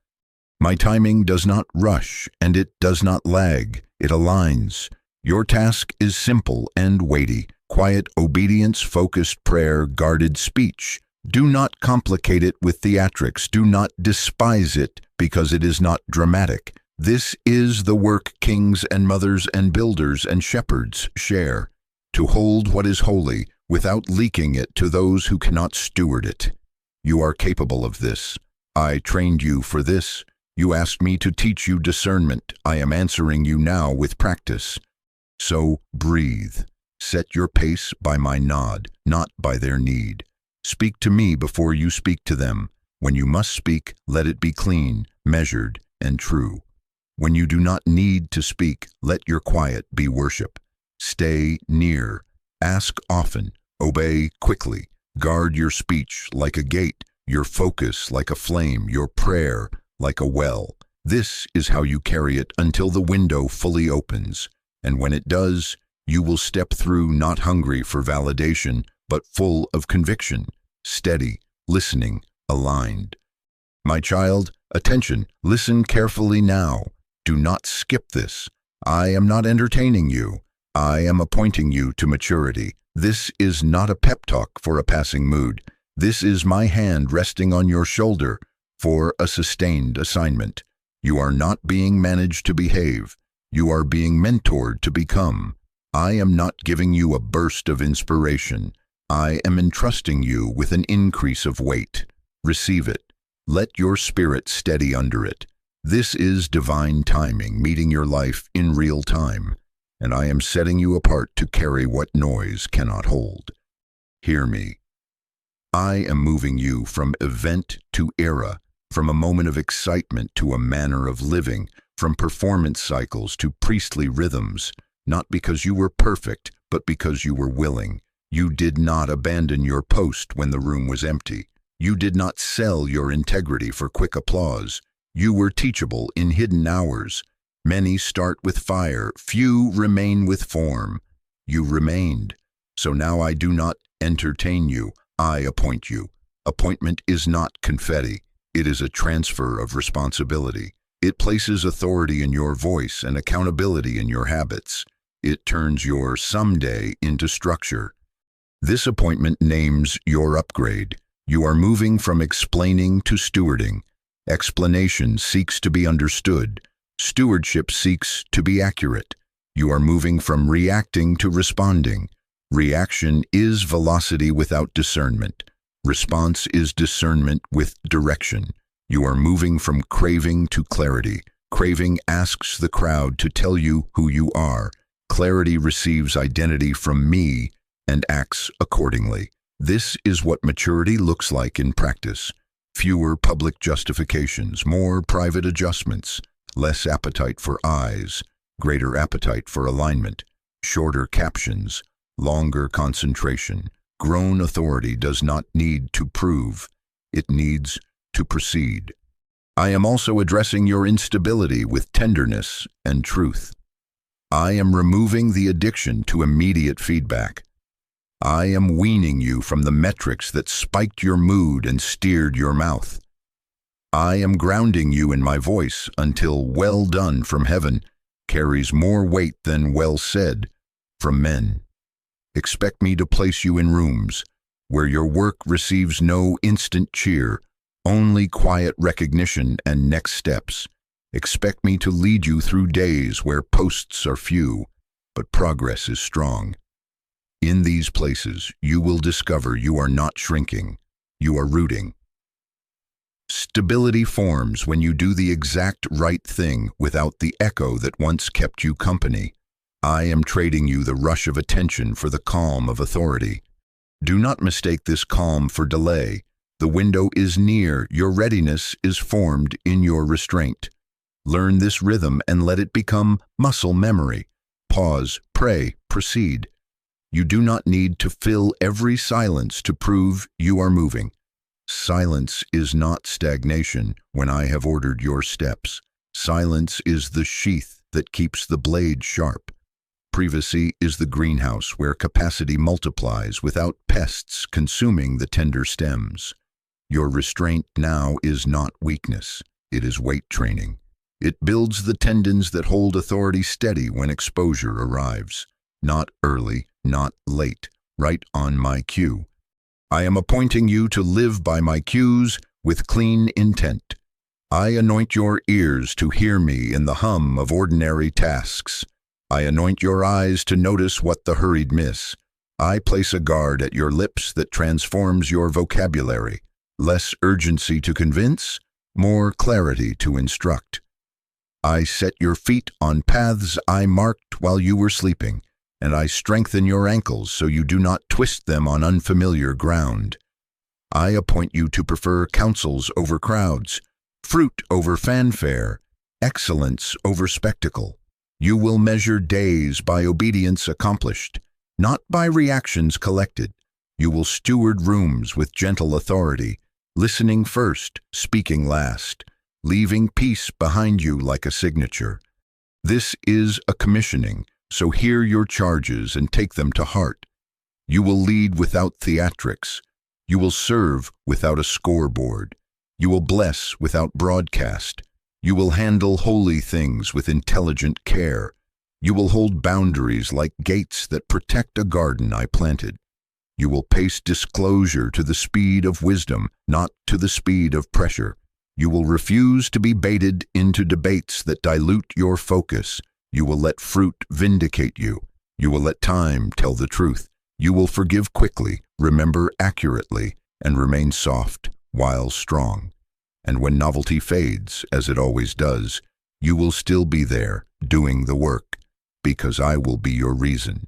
My timing does not rush, and it does not lag. It aligns. Your task is simple and weighty. Quiet obedience, focused prayer, guarded speech. Do not complicate it with theatrics. Do not despise it because it is not dramatic. This is the work kings and mothers and builders and shepherds share. To hold what is holy without leaking it to those who cannot steward it. You are capable of this. I trained you for this. You asked me to teach you discernment. I am answering you now with practice. So breathe. Set your pace by my nod, not by their need. Speak to me before you speak to them. When you must speak, let it be clean, measured, and true. When you do not need to speak, let your quiet be worship. Stay near. Ask often. Obey quickly. Guard your speech like a gate, your focus like a flame, your prayer like a well. This is how you carry it until the window fully opens. And when it does, You will step through not hungry for validation, but full of conviction, steady, listening, aligned. My child, attention, listen carefully now. Do not skip this. I am not entertaining you. I am appointing you to maturity. This is not a pep talk for a passing mood. This is my hand resting on your shoulder for a sustained assignment. You are not being managed to behave. You are being mentored to become. I am not giving you a burst of inspiration. I am entrusting you with an increase of weight. Receive it. Let your spirit steady under it. This is divine timing, meeting your life in real time, and I am setting you apart to carry what noise cannot hold. Hear me. I am moving you from event to era, from a moment of excitement to a manner of living, from performance cycles to priestly rhythms, not because you were perfect, but because you were willing. You did not abandon your post when the room was empty. You did not sell your integrity for quick applause. You were teachable in hidden hours. Many start with fire, few remain with form. You remained. So now I do not entertain you, I appoint you. Appointment is not confetti. It is a transfer of responsibility. It places authority in your voice and accountability in your habits. It turns your someday into structure. This appointment names your upgrade. You are moving from explaining to stewarding. Explanation seeks to be understood. Stewardship seeks to be accurate. You are moving from reacting to responding. Reaction is velocity without discernment. Response is discernment with direction. You are moving from craving to clarity. Craving asks the crowd to tell you who you are. Clarity receives identity from me and acts accordingly. This is what maturity looks like in practice. Fewer public justifications, more private adjustments, less appetite for eyes, greater appetite for alignment, shorter captions, longer concentration. Grown authority does not need to prove, it needs to proceed. I am also addressing your instability with tenderness and truth. I am removing the addiction to immediate feedback. I am weaning you from the metrics that spiked your mood and steered your mouth. I am grounding you in my voice until well done from heaven carries more weight than well said from men. Expect me to place you in rooms where your work receives no instant cheer, only quiet recognition and next steps. Expect me to lead you through days where posts are few, but progress is strong. In these places, you will discover you are not shrinking, you are rooting. Stability forms when you do the exact right thing without the echo that once kept you company. I am trading you the rush of attention for the calm of authority. Do not mistake this calm for delay. The window is near, your readiness is formed in your restraint. Learn this rhythm and let it become muscle memory. Pause, pray, proceed. You do not need to fill every silence to prove you are moving. Silence is not stagnation when I have ordered your steps. Silence is the sheath that keeps the blade sharp. Privacy is the greenhouse where capacity multiplies without pests consuming the tender stems. Your restraint now is not weakness, it is weight training. It builds the tendons that hold authority steady when exposure arrives. Not early, not late, right on my cue. I am appointing you to live by my cues with clean intent. I anoint your ears to hear me in the hum of ordinary tasks. I anoint your eyes to notice what the hurried miss. I place a guard at your lips that transforms your vocabulary. Less urgency to convince, more clarity to instruct. I set your feet on paths I marked while you were sleeping, and I strengthen your ankles so you do not twist them on unfamiliar ground. I appoint you to prefer counsels over crowds, fruit over fanfare, excellence over spectacle. You will measure days by obedience accomplished, not by reactions collected. You will steward rooms with gentle authority, listening first, speaking last, leaving peace behind you like a signature. This is a commissioning, So hear your charges and take them to heart. You will lead without theatrics. You will serve without a scoreboard. You will bless without broadcast. You will handle holy things with intelligent care. You will hold boundaries like gates that protect a garden I planted. You will pace disclosure to the speed of wisdom, not to the speed of pressure. You will refuse to be baited into debates that dilute your focus. You will let fruit vindicate you. You will let time tell the truth. You will forgive quickly, remember accurately, and remain soft while strong. And when novelty fades, as it always does, you will still be there, doing the work, because I will be your reason.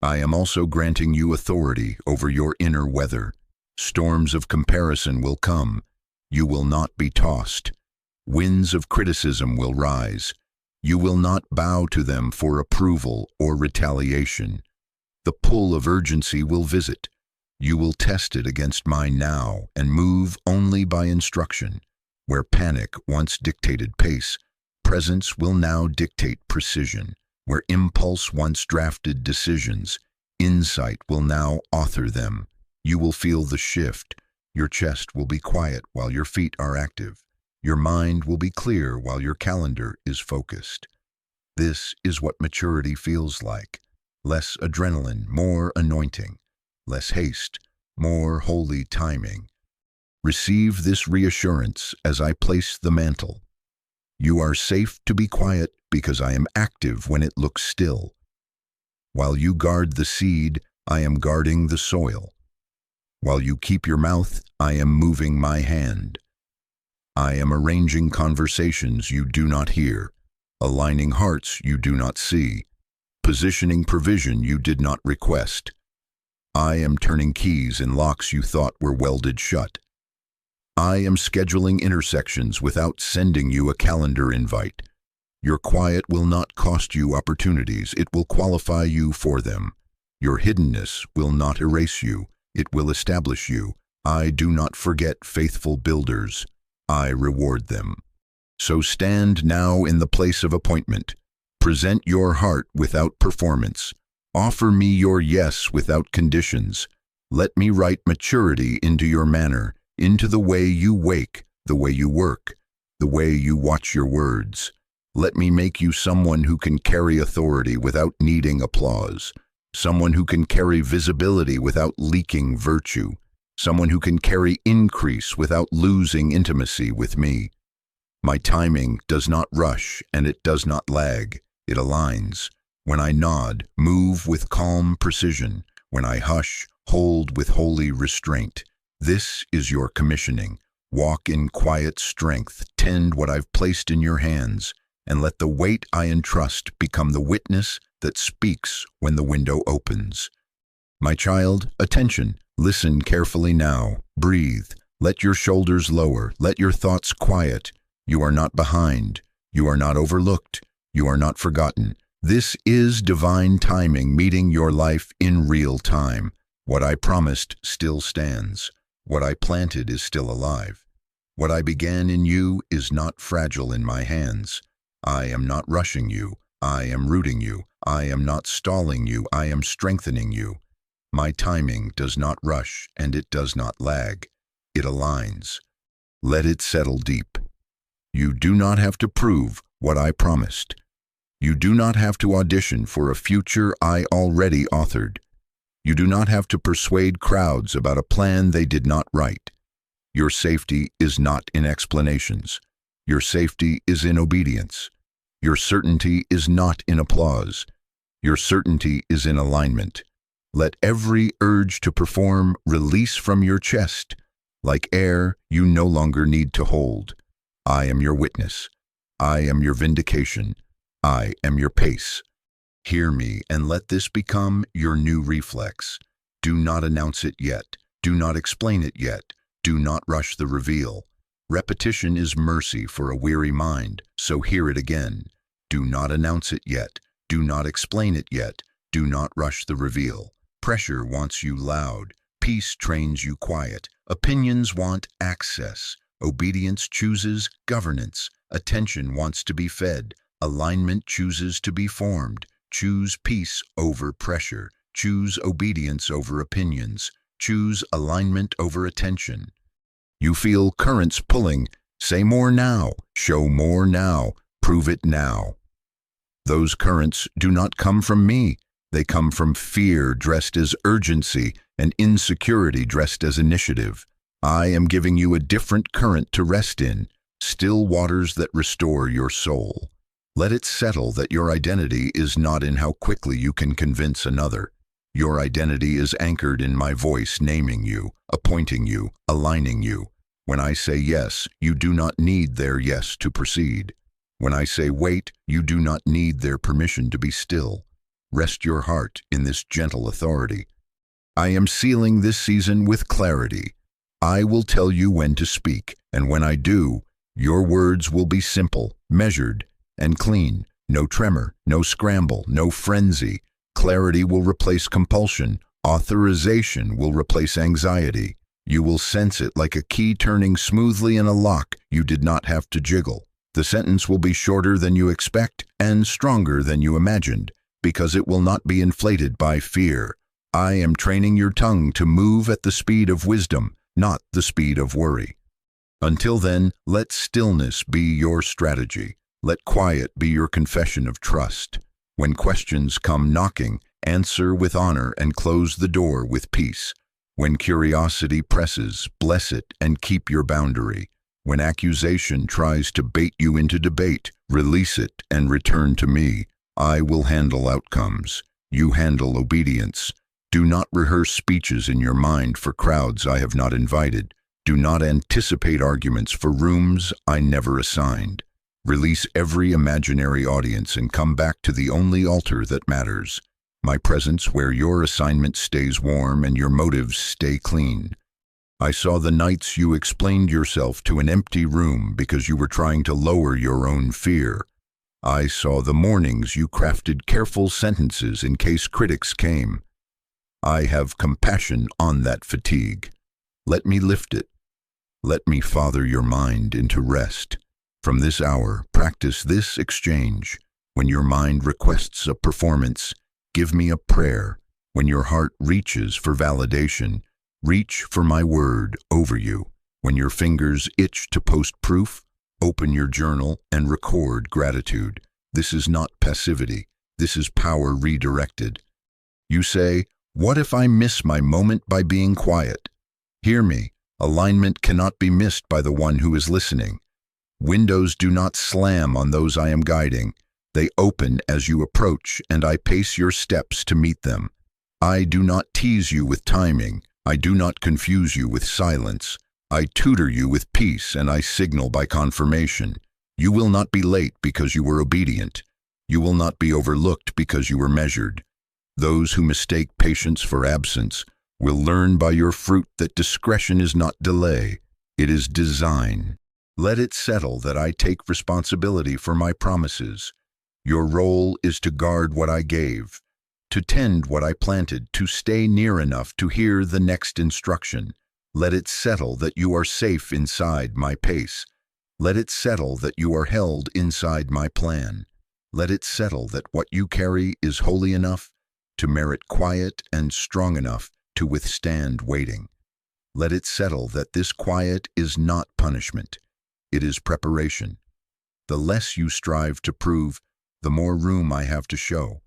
I am also granting you authority over your inner weather. Storms of comparison will come. You will not be tossed. Winds of criticism will rise. You will not bow to them for approval or retaliation. The pull of urgency will visit. You will test it against my now and move only by instruction. Where panic once dictated pace, presence will now dictate precision. Where impulse once drafted decisions, insight will now author them. You will feel the shift. Your chest will be quiet while your feet are active. Your mind will be clear while your calendar is focused. This is what maturity feels like. Less adrenaline, more anointing. Less haste, more holy timing. Receive this reassurance as I place the mantle. You are safe to be quiet because I am active when it looks still. While you guard the seed, I am guarding the soil. While you keep your mouth, I am moving my hand. I am arranging conversations you do not hear, aligning hearts you do not see, positioning provision you did not request. I am turning keys in locks you thought were welded shut. I am scheduling intersections without sending you a calendar invite. Your quiet will not cost you opportunities, it will qualify you for them. Your hiddenness will not erase you, it will establish you. I do not forget faithful builders, I reward them. So stand now in the place of appointment. Present your heart without performance. Offer me your yes without conditions. Let me write maturity into your manner, into the way you wake, the way you work, the way you watch your words. Let me make you someone who can carry authority without needing applause, someone who can carry visibility without leaking virtue, someone who can carry increase without losing intimacy with me. My timing does not rush and it does not lag, it aligns. When I nod, move with calm precision. When I hush, hold with holy restraint. This is your commissioning. Walk in quiet strength, tend what I've placed in your hands, and let the weight I entrust become the witness that speaks when the window opens. My child, attention, listen carefully now. Breathe, let your shoulders lower, let your thoughts quiet. You are not behind, you are not overlooked, you are not forgotten. This is divine timing meeting your life in real time. What I promised still stands. What I planted is still alive. What I began in you is not fragile in my hands. I am not rushing you. I am rooting you. I am not stalling you. I am strengthening you. My timing does not rush and it does not lag. It aligns. Let it settle deep. You do not have to prove what I promised. You do not have to audition for a future I already authored. You do not have to persuade crowds about a plan they did not write. Your safety is not in explanations. Your safety is in obedience. Your certainty is not in applause. Your certainty is in alignment. Let every urge to perform release from your chest. Like air, you no longer need to hold. I am your witness. I am your vindication. I am your pace. Hear me and let this become your new reflex. Do not announce it yet. Do not explain it yet. Do not rush the reveal. Repetition is mercy for a weary mind, so hear it again. Do not announce it yet. Do not explain it yet. Do not rush the reveal. Pressure wants you loud. Peace trains you quiet. Opinions want access. Obedience chooses governance. Attention wants to be fed. Alignment chooses to be formed. Choose peace over pressure. Choose obedience over opinions. Choose alignment over attention. You feel currents pulling. Say more now. Show more now. Prove it now. Those currents do not come from me. They come from fear dressed as urgency and insecurity dressed as initiative. I am giving you a different current to rest in, still waters that restore your soul. Let it settle that your identity is not in how quickly you can convince another. Your identity is anchored in my voice naming you, appointing you, aligning you. When I say yes, you do not need their yes to proceed. When I say wait, you do not need their permission to be still. Rest your heart in this gentle authority. I am sealing this season with clarity. I will tell you when to speak, and when I do, your words will be simple, measured, and clean. No tremor, no scramble, no frenzy. Clarity will replace compulsion. Authorization will replace anxiety. You will sense it like a key turning smoothly in a lock you did not have to jiggle. The sentence will be shorter than you expect and stronger than you imagined, because it will not be inflated by fear. I am training your tongue to move at the speed of wisdom, not the speed of worry. Until then, let stillness be your strategy. Let quiet be your confession of trust. When questions come knocking, answer with honor and close the door with peace. When curiosity presses, bless it and keep your boundary. When accusation tries to bait you into debate, release it and return to me. I will handle outcomes. You handle obedience. Do not rehearse speeches in your mind for crowds I have not invited. Do not anticipate arguments for rooms I never assigned. Release every imaginary audience and come back to the only altar that matters. My presence where your assignment stays warm and your motives stay clean. I saw the nights you explained yourself to an empty room because you were trying to lower your own fear. I saw the mornings you crafted careful sentences in case critics came. I have compassion on that fatigue. Let me lift it. Let me father your mind into rest. From this hour, practice this exchange. When your mind requests a performance, give me a prayer. When your heart reaches for validation, reach for my word over you. When your fingers itch to post proof, open your journal and record gratitude. This is not passivity. This is power redirected. You say, what if I miss my moment by being quiet? Hear me. Alignment cannot be missed by the one who is listening. Windows do not slam on those I am guiding. They open as you approach, and I pace your steps to meet them. I do not tease you with timing. I do not confuse you with silence. I tutor you with peace, and I signal by confirmation. You will not be late because you were obedient. You will not be overlooked because you were measured. Those who mistake patience for absence will learn by your fruit that discretion is not delay. It is design. Let it settle that I take responsibility for my promises. Your role is to guard what I gave, to tend what I planted, to stay near enough to hear the next instruction. Let it settle that you are safe inside my pace. Let it settle that you are held inside my plan. Let it settle that what you carry is holy enough to merit quiet and strong enough to withstand waiting. Let it settle that this quiet is not punishment. It is preparation. The less you strive to prove, the more room I have to show.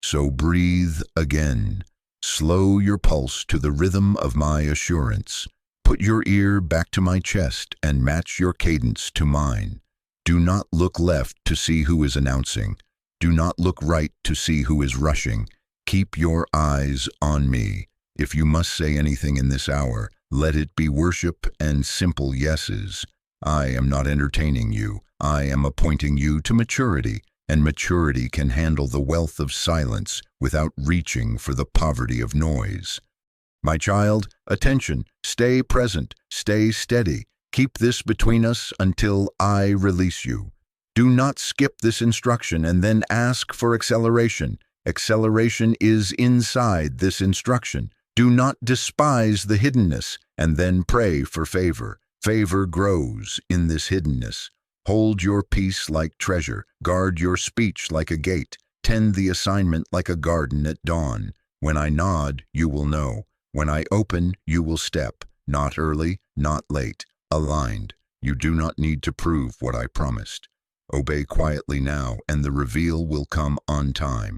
So breathe again. Slow your pulse to the rhythm of my assurance. Put your ear back to my chest and match your cadence to mine. Do not look left to see who is announcing. Do not look right to see who is rushing. Keep your eyes on me. If you must say anything in this hour, let it be worship and simple yeses. I am not entertaining you. I am appointing you to maturity, and maturity can handle the wealth of silence without reaching for the poverty of noise. My child, attention, stay present, stay steady. Keep this between us until I release you. Do not skip this instruction and then ask for acceleration. Acceleration is inside this instruction. Do not despise the hiddenness and then pray for favor. Favor grows in this hiddenness. Hold your peace like treasure. Guard your speech like a gate. Tend the assignment like a garden at dawn. When I nod, you will know. When I open, you will step. Not early, not late. Aligned. You do not need to prove what I promised. Obey quietly now, and the reveal will come on time.